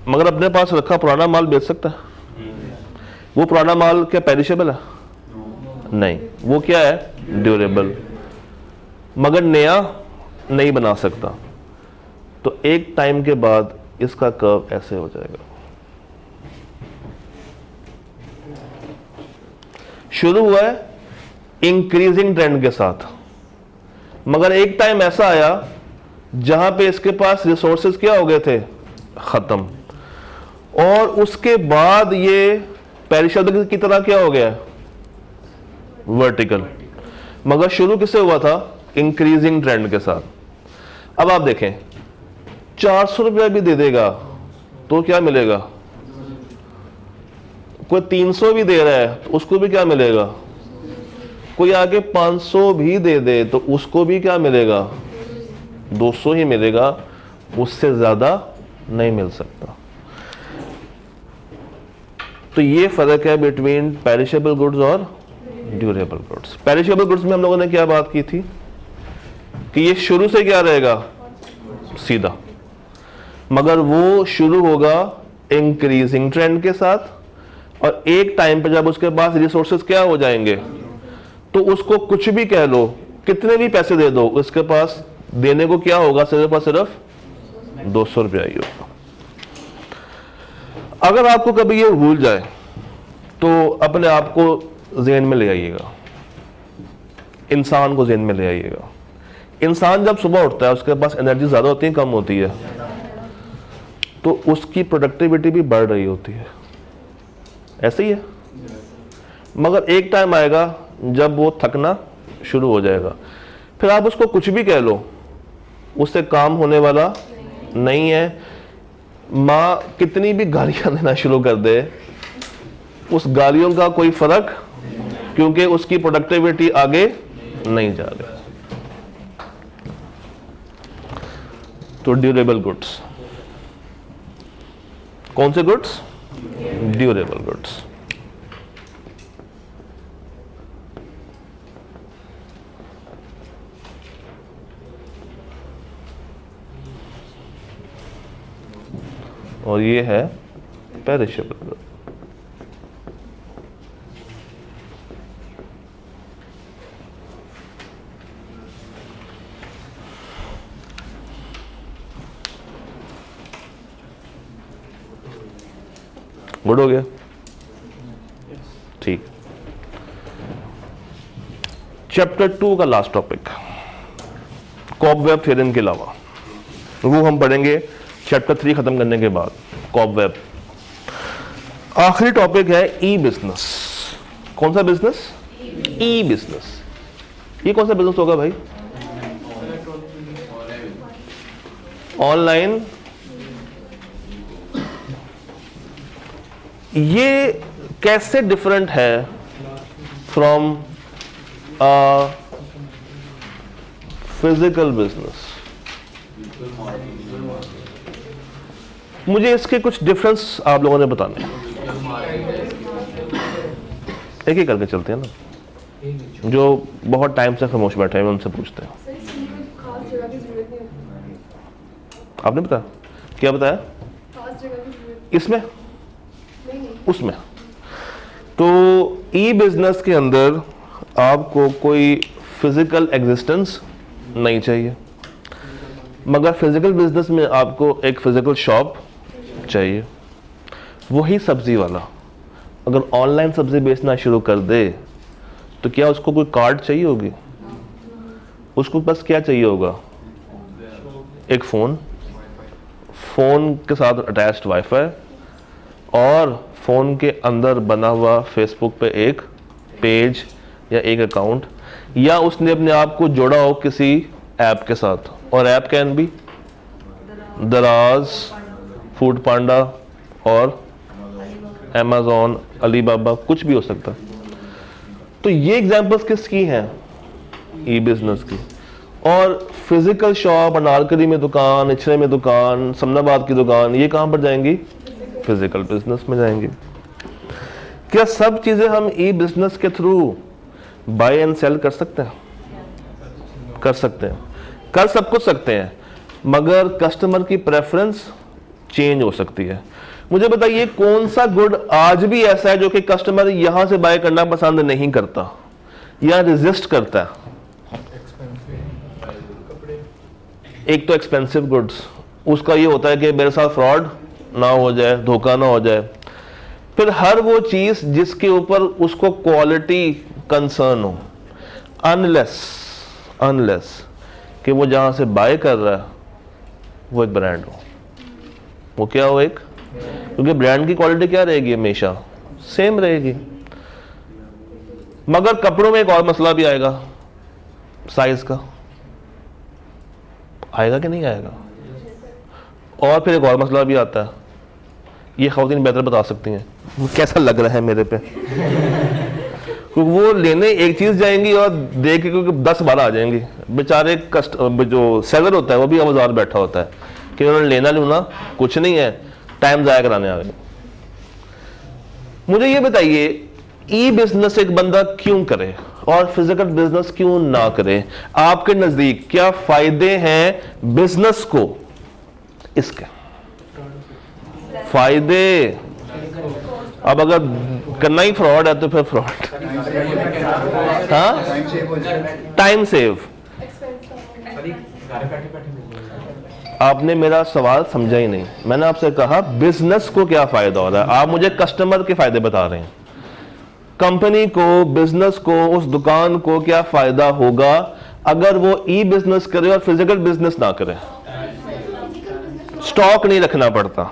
मगर अपने पास रखा पुराना माल बेच सकता है। वो पुराना माल क्या पेरिशेबल है? नहीं, वो क्या है, ड्यूरेबल। मगर नया नहीं बना सकता। तो एक टाइम के बाद इसका कर्व ऐसे हो जाएगा। शुरू हुआ है इंक्रीजिंग ट्रेंड के साथ, मगर एक टाइम ऐसा आया जहां पे इसके पास रिसोर्सेज क्या हो गए थे, खत्म, और उसके बाद ये पेरिशेबल की तरह क्या हो गया, वर्टिकल। मगर शुरू किससे हुआ था, इंक्रीजिंग ट्रेंड के साथ। अब आप देखें 400 रुपया भी दे देगा तो क्या मिलेगा, कोई 300 भी दे रहा है तो उसको भी क्या मिलेगा, कोई आगे 500 भी दे दे तो उसको भी क्या मिलेगा, 200 ही मिलेगा, उससे ज्यादा नहीं मिल सकता। तो ये फर्क है बिटवीन पेरिशेबल गुड्स और ड्यूरेबल गुड्स। पेरिशेबल गुड्स में हम लोगों ने क्या बात की थी कि ये शुरू से क्या रहेगा, सीधा, मगर वो शुरू होगा इंक्रीजिंग ट्रेंड के साथ, और एक टाइम पे जब उसके पास रिसोर्सेज क्या हो जाएंगे तो उसको कुछ भी कह लो, कितने भी पैसे दे दो, उसके पास देने को क्या होगा, सिर्फ और सिर्फ 200 रुपया ही होगा। अगर आपको कभी ये भूल जाए तो अपने आप को ज़हन में ले आइएगा, इंसान को ज़हन में ले आइएगा। इंसान जब सुबह उठता है उसके पास एनर्जी ज़्यादा होती है, कम होती है, तो उसकी प्रोडक्टिविटी भी बढ़ रही होती है, ऐसे ही है। मगर एक टाइम आएगा जब वो थकना शुरू हो जाएगा, फिर आप उसको कुछ भी कह लो, उससे काम होने वाला नहीं है। माँ कितनी भी गालियां देना शुरू कर दे, उस गालियों का कोई फर्क, क्योंकि उसकी प्रोडक्टिविटी आगे नहीं जा रही। तो ड्यूरेबल गुड्स, कौन से गुड्स, ड्यूरेबल गुड्स। और ये है पेरिशेबल गुड। गुड हो गया, ठीक। चैप्टर 2 का लास्ट टॉपिक कॉबवेब थ्योरम के अलावा वो हम पढ़ेंगे चैप्टर 3 खत्म करने के बाद। कॉबवेब आखिरी टॉपिक है ई बिजनेस। कौन सा बिजनेस, ई बिजनेस। ये कौन सा बिजनेस होगा भाई, ऑनलाइन। ये कैसे डिफरेंट है फ्रॉम फिजिकल बिजनेस। मुझे इसके कुछ डिफरेंस आप लोगों ने बताने हैं, एक ही करके चलते हैं ना, जो बहुत टाइम से खामोश बैठे हैं उनसे पूछते हैं। आपने बताया, क्या बताया इसमें, उसमें। तो ई बिजनेस के अंदर आपको कोई फिजिकल एग्जिस्टेंस नहीं चाहिए, मगर फिजिकल बिजनेस में आपको एक फिजिकल शॉप चाहिए। वही सब्जी वाला अगर ऑनलाइन सब्जी बेचना शुरू कर दे तो क्या उसको कोई कार्ड चाहिए होगी, उसको बस क्या चाहिए होगा, एक फ़ोन, फ़ोन के साथ अटैच्ड वाईफाई और फ़ोन के अंदर बना हुआ फेसबुक पे एक पेज या एक अकाउंट, या उसने अपने आप को जोड़ा हो किसी ऐप के साथ। और ऐप कैन बी दराज, फूड पांडा और अमेज़ॉन, अलीबाबा, कुछ भी हो सकता है। तो ये एग्जांपल्स किसकी हैं, ई बिजनेस की। और फिजिकल शॉप, अनारकली में दुकान, इचरे में दुकान, समनाबाद की दुकान, ये कहाँ पर जाएंगी? फिजिकल बिजनेस में जाएंगी। क्या सब चीजें हम ई बिजनेस के थ्रू बाय एंड सेल कर सकते हैं? कर सकते हैं, कर सब कुछ सकते हैं, मगर कस्टमर की प्रेफरेंस चेंज हो सकती है। मुझे बताइए कौन सा गुड आज भी ऐसा है जो कि कस्टमर यहां से बाय करना पसंद नहीं करता या रेजिस्ट करता है? एक तो एक्सपेंसिव गुड्स, उसका ये होता है कि मेरे साथ फ्रॉड ना हो जाए, धोखा ना हो जाए। फिर हर वो चीज जिसके ऊपर उसको क्वालिटी कंसर्न हो, अनलेस कि वो जहां से बाय कर रहा है वो एक ब्रांड हो। वो क्या हो? एक, क्योंकि ब्रांड की क्वालिटी क्या रहेगी? हमेशा सेम रहेगी। मगर कपड़ों में एक और मसला भी आएगा, साइज का। आएगा कि नहीं आएगा? और फिर एक और मसला भी आता है, ये खवातीन बेहतर बता सकती हैं कैसा लग रहा है मेरे पे। क्योंकि वो लेने एक चीज जाएंगी और देख के क्योंकि 10-12 आ जाएंगी। बेचारे जो सेलर होता है वो भी बाजार बैठा होता है कि उन्होंने लेना लूना कुछ नहीं है, टाइम जाया कराने आ गए। मुझे ये बताइए ई बिजनेस एक बंदा क्यों करे और फिजिकल बिजनेस क्यों ना करे? आपके नजदीक क्या फायदे हैं बिजनेस को? इसके फायदे, अब अगर करना ही फ्रॉड है तो फिर फ्रॉड। हाँ, टाइम सेव। आपने मेरा सवाल समझा ही नहीं। मैंने आपसे कहा बिजनेस को क्या फायदा हो रहा है, आप मुझे कस्टमर के फायदे बता रहे हैं। कंपनी को, बिजनेस को, उस दुकान को क्या फायदा होगा अगर वो ई बिजनेस करे और फिजिकल बिजनेस ना करे? स्टॉक नहीं रखना पड़ता,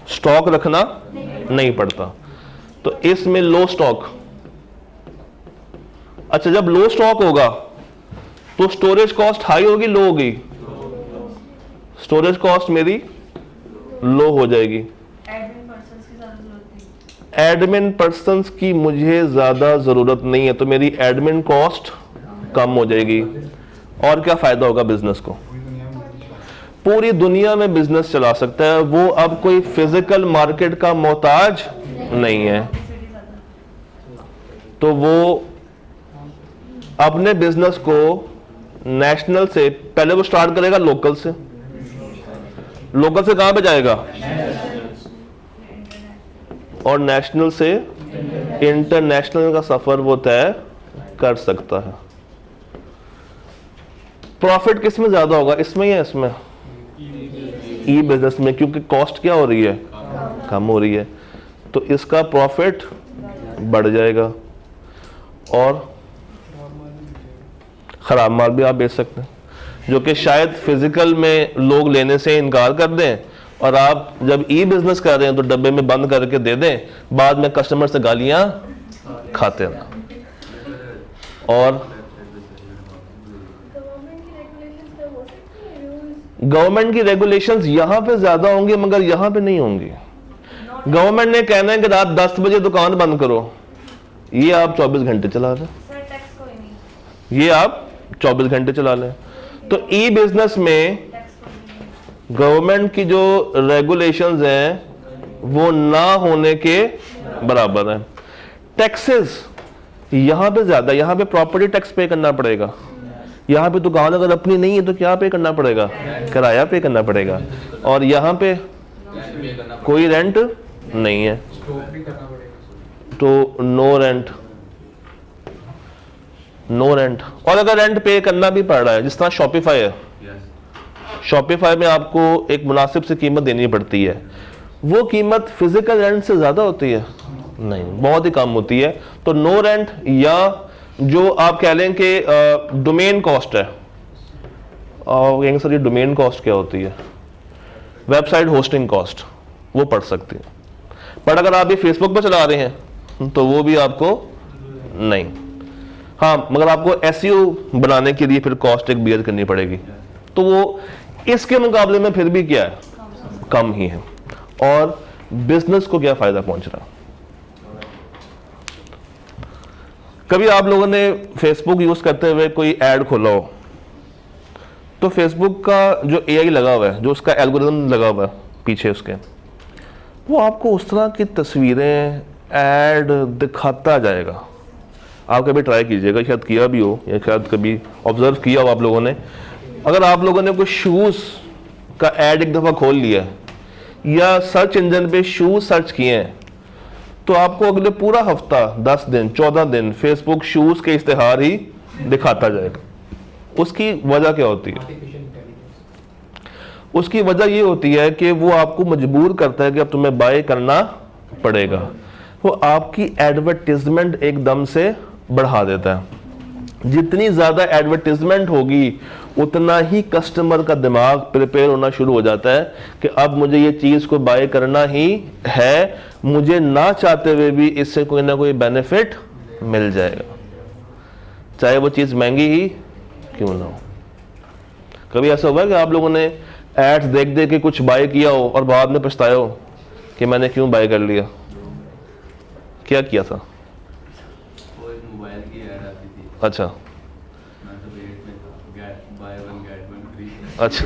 स्टॉक रखना नहीं पड़ता। तो इसमें लो स्टॉक। अच्छा, जब लो स्टॉक होगा तो स्टोरेज कॉस्ट हाई होगी, लो होगी? स्टोरेज कॉस्ट मेरी लो हो जाएगी। एडमिन पर्सन्स की मुझे ज्यादा जरूरत नहीं है, तो मेरी एडमिन कॉस्ट कम हो जाएगी। और क्या फायदा होगा बिजनेस को? पूरी दुनिया में बिजनेस चला सकता है वो, अब कोई फिजिकल मार्केट का मोहताज नहीं है। तो वो अपने बिजनेस को नेशनल से पहले वो स्टार्ट करेगा, लोकल से। लोकल से कहां पे जाएगा? और नेशनल से इंटरनेशनल का सफर वो तय कर सकता है। प्रॉफिट किस में ज्यादा होगा, इसमें या इसमें? ई बिजनेस में, क्योंकि कॉस्ट क्या हो रही है? कम हो रही है, तो इसका प्रॉफिट बढ़ जाएगा और खराब माल भी आप बेच सकते हैं, जो कि शायद फिजिकल में लोग लेने से इनकार कर दें और आप जब ई बिजनेस कर रहे हैं तो डब्बे में बंद करके दे दें, बाद में कस्टमर से गालियां खाते हैं। और गवर्नमेंट की रेगुलेशंस यहां पे ज्यादा होंगी मगर यहां पे नहीं होंगी। गवर्नमेंट ने कहना है कि रात 10 बजे दुकान बंद करो, ये आप 24 घंटे चला लें, ये आप 24 घंटे चला लें। तो ई बिजनेस में गवर्नमेंट की जो रेगुलेशंस हैं वो ना होने के बराबर हैं। टैक्सेस यहां पे ज्यादा, यहां पे प्रॉपर्टी टैक्स पे करना पड़ेगा। यहाँ पे दुकान अगर अपनी नहीं है तो क्या पे करना पड़ेगा? किराया पे करना पड़ेगा। और यहाँ पे कोई रेंट नहीं है, तो नो रेंट, नो रेंट। और अगर रेंट पे करना भी पड़ रहा है, जिस तरह शॉपिफाई है, शॉपिफाई में आपको एक मुनासिब से कीमत देनी पड़ती है, वो कीमत फिजिकल रेंट से ज्यादा होती है? नहीं, बहुत ही कम होती है। तो नो रेंट, या जो आप कह लें कि डोमेन कॉस्ट है, और कहेंगे सर ये डोमेन कॉस्ट क्या होती है? वेबसाइट होस्टिंग कॉस्ट, वो पड़ सकती है। पर अगर आप ये फेसबुक पर चला रहे हैं तो वो भी आपको नहीं। हाँ, मगर आपको एसईओ बनाने के लिए फिर कॉस्ट एक बियर करनी पड़ेगी, तो वो इसके मुकाबले में फिर भी क्या है? कम ही है। और बिजनेस को क्या फायदा पहुंच रहा है? कभी आप लोगों ने फेसबुक यूज़ करते हुए कोई ऐड खोला हो, तो फेसबुक का जो AI लगा हुआ है, जो उसका एल्गोरिदम लगा हुआ है पीछे उसके, वो आपको उस तरह की तस्वीरें ऐड दिखाता जाएगा। आप कभी ट्राई कीजिएगा, शायद किया भी हो या शायद कभी ऑब्जर्व किया हो आप लोगों ने। अगर आप लोगों ने कोई शूज़ का ऐड एक दफ़ा खोल लिया या सर्च इंजन पे शूज़ सर्च किए हैं, तो आपको अगले पूरा हफ्ता 10 दिन 14 दिन फेसबुक शूज़ के इश्तिहार ही दिखाता जाएगा। उसकी वजह क्या होती है? Artificial intelligence. उसकी वजह ये होती है कि वो आपको मजबूर करता है कि अब तुम्हें बाय करना पड़ेगा। वो आपकी एडवर्टीजमेंट एकदम से बढ़ा देता है। जितनी ज़्यादा एडवर्टीजमेंट होगी उतना ही कस्टमर का दिमाग प्रिपेयर होना शुरू हो जाता है कि अब मुझे ये चीज़ को बाय करना ही है, मुझे ना चाहते हुए भी इससे कोई ना कोई बेनिफिट मिल जाएगा, चाहे वो चीज़ महंगी ही क्यों ना हो। कभी ऐसा हुआ है कि आप लोगों ने एड्स देख देख के कुछ बाय किया हो और बाद में पछताया हो कि मैंने क्यों बाय कर लिया? क्या किया था? वो एक मोबाइल की ऐड आती थी, अच्छा मैं तो वेट में था, by one get one free. अच्छा,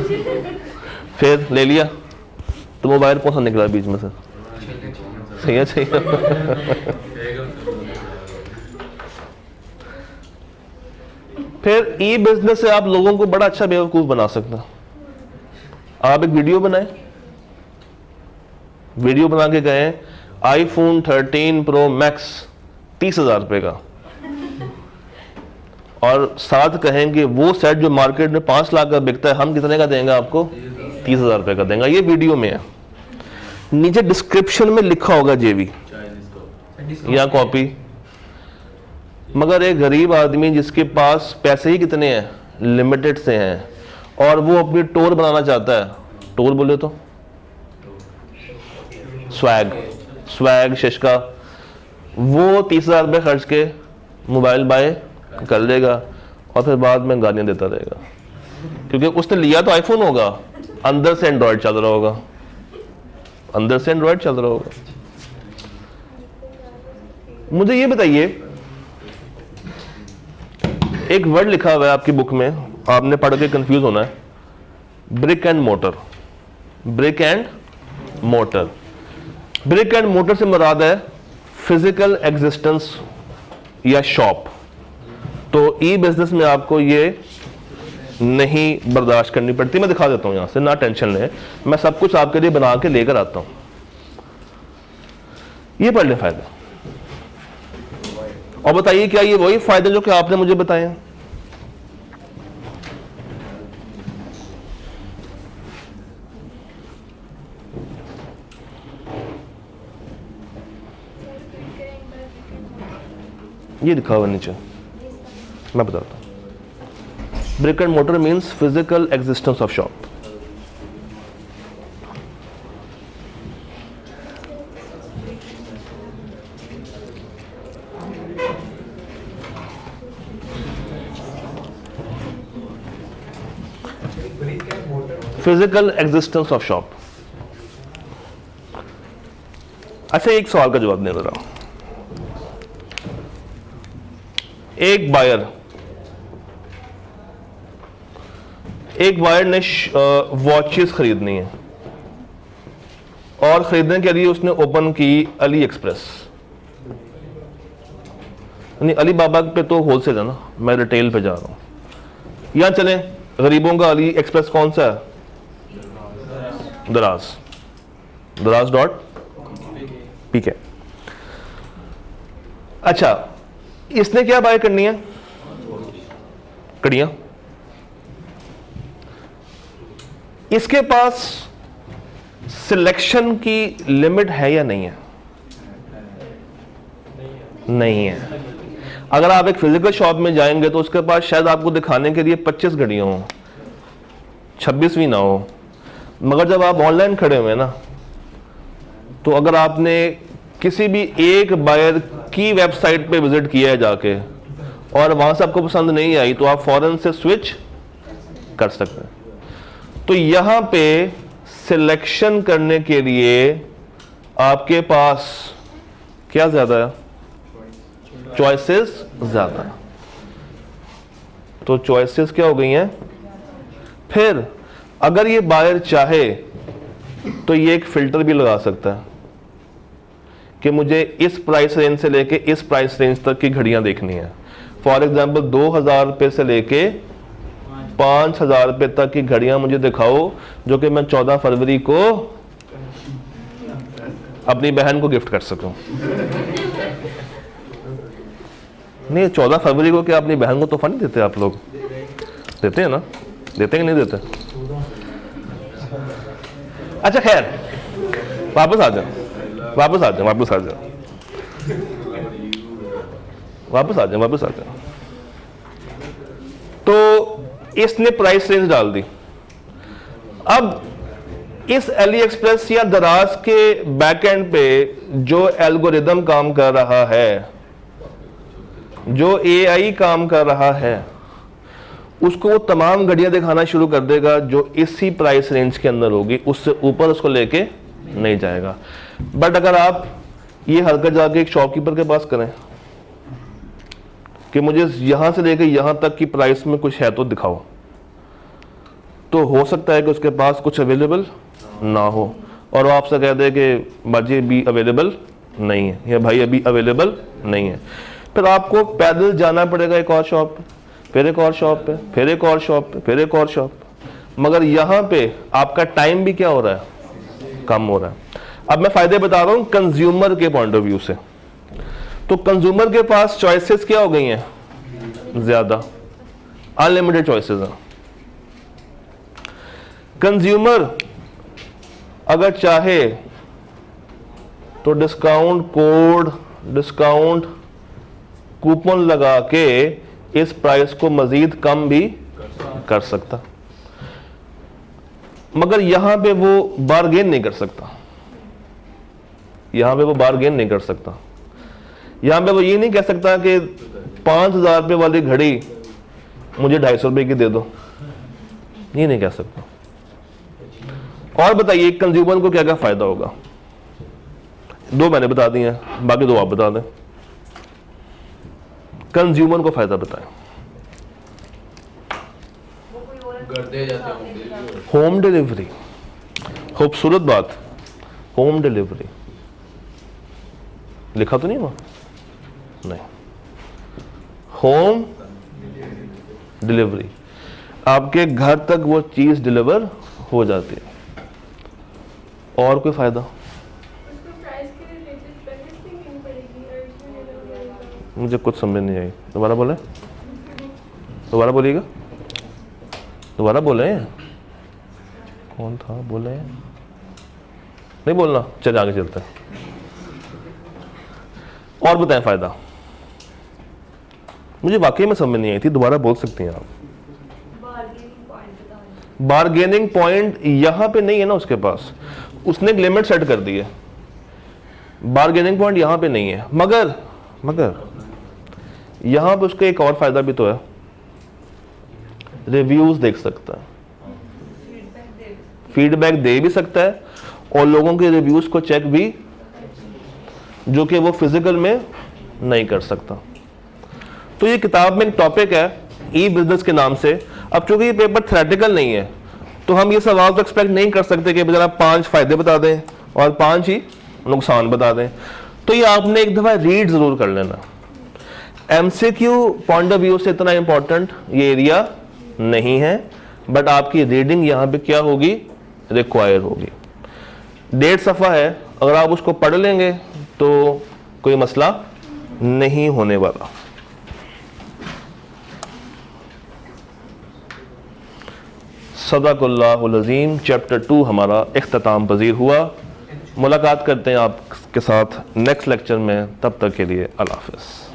फिर ले लिया तो मोबाइल कौन सा निकला बीच में से? सही है, सही है। फिर ई बिजनेस से आप लोगों को बड़ा अच्छा बेवकूफ बना सकते हैं। आप एक वीडियो बनाए, वीडियो बना के गए iPhone 13 Pro Max 30,000 रुपए का, और साथ कहेंगे वो सेट जो मार्केट में 5 लाख का बिकता है हम कितने का देंगे आपको? 30,000 रुपए का देंगे। ये वीडियो में है, नीचे डिस्क्रिप्शन में लिखा होगा जेबी या कॉपी। मगर एक गरीब आदमी जिसके पास पैसे ही कितने हैं, लिमिटेड से हैं, और वो अपनी टोर बनाना चाहता है, टोर बोले तो स्वैग शिशका, वो 30,000 रुपये खर्च के मोबाइल बाय कर लेगा और फिर बाद में गालियां देता रहेगा, क्योंकि उसने लिया तो आईफोन होगा, अंदर से एंड्रॉयड चल रहा होगा, अंदर से एंड्रॉयड चल रहा होगा। मुझे ये बताइए, एक वर्ड लिखा हुआ है आपकी बुक में, आपने पढ़ के कंफ्यूज होना है, brick and motor. Brick and motor, brick and motor से मुराद है फिजिकल एग्जिस्टेंस या शॉप। तो ई बिजनेस में आपको ये नहीं बर्दाश्त करनी पड़ती। मैं दिखा देता हूं यहां से, ना टेंशन लें, मैं सब कुछ आपके लिए बना के लेकर आता हूं। ये पढ़ लें फायदे, और बताइए क्या ये वही फायदे जो कि आपने मुझे बताए हैं? ये लिखा हुआ नीचे, मैं बताता हूं। Brick and motor means physical existence of shop. Physical existence of shop. अच्छा, एक सवाल का जवाब दे रहा हूं। एक बायर ने वॉचेस खरीदनी है और खरीदने के लिए उसने ओपन की अली एक्सप्रेस। नहीं, अली बाबा पे तो होलसेल है ना, मैं रिटेल पे जा रहा हूं। यहां चलें, गरीबों का अली एक्सप्रेस कौन सा है? दराज.pk। अच्छा, इसने क्या बाय करनी है? कड़ियां। इसके पास सिलेक्शन की लिमिट है या नहीं है? नहीं है। अगर आप एक फिजिकल शॉप में जाएंगे तो उसके पास शायद आपको दिखाने के लिए 25 घड़ियां हो, 26वीं ना हो। मगर जब आप ऑनलाइन खड़े हुए ना, तो अगर आपने किसी भी एक बायर की वेबसाइट पे विजिट किया है जाके और वहां से आपको पसंद नहीं आई, तो आप फौरन से स्विच कर सकते हैं। तो यहां पे सिलेक्शन करने के लिए आपके पास क्या ज्यादा है? चॉइसेस ज़्यादा। तो चॉइसेस क्या हो गई हैं। फिर अगर ये बायर चाहे तो ये एक फिल्टर भी लगा सकता है कि मुझे इस प्राइस रेंज से लेके इस प्राइस रेंज तक की घड़ियां देखनी है। फॉर एग्जांपल 2000 रुपये से लेके 5000 रुपये तक की घड़ियां मुझे दिखाओ जो कि मैं 14 फरवरी को अपनी बहन को गिफ्ट कर सकूं। नहीं, 14 फरवरी को क्या अपनी बहन को तोहफा नहीं देते आप लोग? देते हैं ना? देते हैं कि नहीं देते? अच्छा खैर, वापस आ जाओ। तो इसने प्राइस रेंज डाल दी। अब इस एलीएक्सप्रेस या दराज के बैकएंड पे जो एल्गोरिदम काम कर रहा है, जो एआई काम कर रहा है, उसको वो तमाम घड़ियां दिखाना शुरू कर देगा जो इसी प्राइस रेंज के अंदर होगी, उससे ऊपर उसको लेके नहीं जाएगा। बट अगर आप ये हरकत जाके एक शॉपकीपर के पास करें कि मुझे यहां से लेके यहां तक की प्राइस में कुछ है तो दिखाओ, तो हो सकता है कि उसके पास कुछ अवेलेबल ना हो और वो आपसे कह दे कि बाजी अभी अवेलेबल नहीं है या भाई अभी अवेलेबल नहीं है। फिर आपको पैदल जाना पड़ेगा एक और शॉप पे, फिर एक और शॉप पे, फिर एक और शॉप पे, फिर एक और शॉप पे। मगर यहाँ पे आपका टाइम भी क्या हो रहा है, कम हो रहा है। अब मैं फायदे बता रहा हूँ कंज्यूमर के पॉइंट ऑफ व्यू से। तो कंज्यूमर के पास चॉइसेस क्या हो गई हैं, ज्यादा, अनलिमिटेड चॉइसेस हैं। कंज्यूमर अगर चाहे तो डिस्काउंट कोड, डिस्काउंट कूपन लगा के इस प्राइस को मजीद कम भी कर सकता, मगर यहां पे वो बार्गेन नहीं कर सकता। यहां पे वो बार्गेन नहीं कर सकता। यहां पे वो ये नहीं कह सकता कि 5000 रुपये वाली घड़ी मुझे 250 रुपये की दे दो, ये नहीं कह सकता। और बताइए कंज्यूमर को क्या क्या फायदा होगा? दो मैंने बता दिए हैं, बाकी दो आप बता दें। कंज्यूमर को फायदा बताएं। होम डिलीवरी, खूबसूरत बात, होम डिलीवरी। लिखा तो नहीं हुआ? नहीं, होम डिलीवरी, आपके घर तक वो चीज डिलीवर हो जाती है। और कोई फायदा? मुझे कुछ समझ नहीं आई, दोबारा बोले, दोबारा बोलिएगा, दोबारा बोले। कौन था बोले? नहीं बोलना, चल आगे चलते हैं। और बताएं फायदा। मुझे वाकई में समझ नहीं आई थी, दोबारा बोल सकती हैं आप। बार्गेनिंग पॉइंट यहां पे नहीं है ना उसके पास, उसने एक लिमिट सेट कर दी है। बार्गेनिंग पॉइंट यहां पे नहीं है, मगर यहां पे उसका एक और फायदा भी तो है, रिव्यूज देख सकता है, फीडबैक दे भी सकता है और लोगों के रिव्यूज को चेक भी, जो कि वो फिजिकल में नहीं कर सकता। तो ये किताब में एक टॉपिक है ई बिजनेस के नाम से। अब चूंकि ये पेपर थ्योरेटिकल नहीं है तो हम ये सवाल तो एक्सपेक्ट नहीं कर सकते कि जरा 5 फायदे बता दें और 5 ही नुकसान बता दें। तो ये आपने एक दफा रीड जरूर कर लेना। एमसीक्यू पॉइंट ऑफ व्यू से इतना इंपॉर्टेंट ये एरिया नहीं है, बट आपकी रीडिंग यहाँ पे क्या होगी, रिक्वायर होगी। 1.5 सफ़ा है, अगर आप उसको पढ़ लेंगे तो कोई मसला नहीं होने वाला। सदाकुल्लाहुल अज़ीम चैप्टर 2 हमारा इख्तिताम पजीर हुआ। मुलाकात करते हैं आपके साथ नेक्स्ट लेक्चर में, तब तक के लिए अल्लाह हाफ़िज़।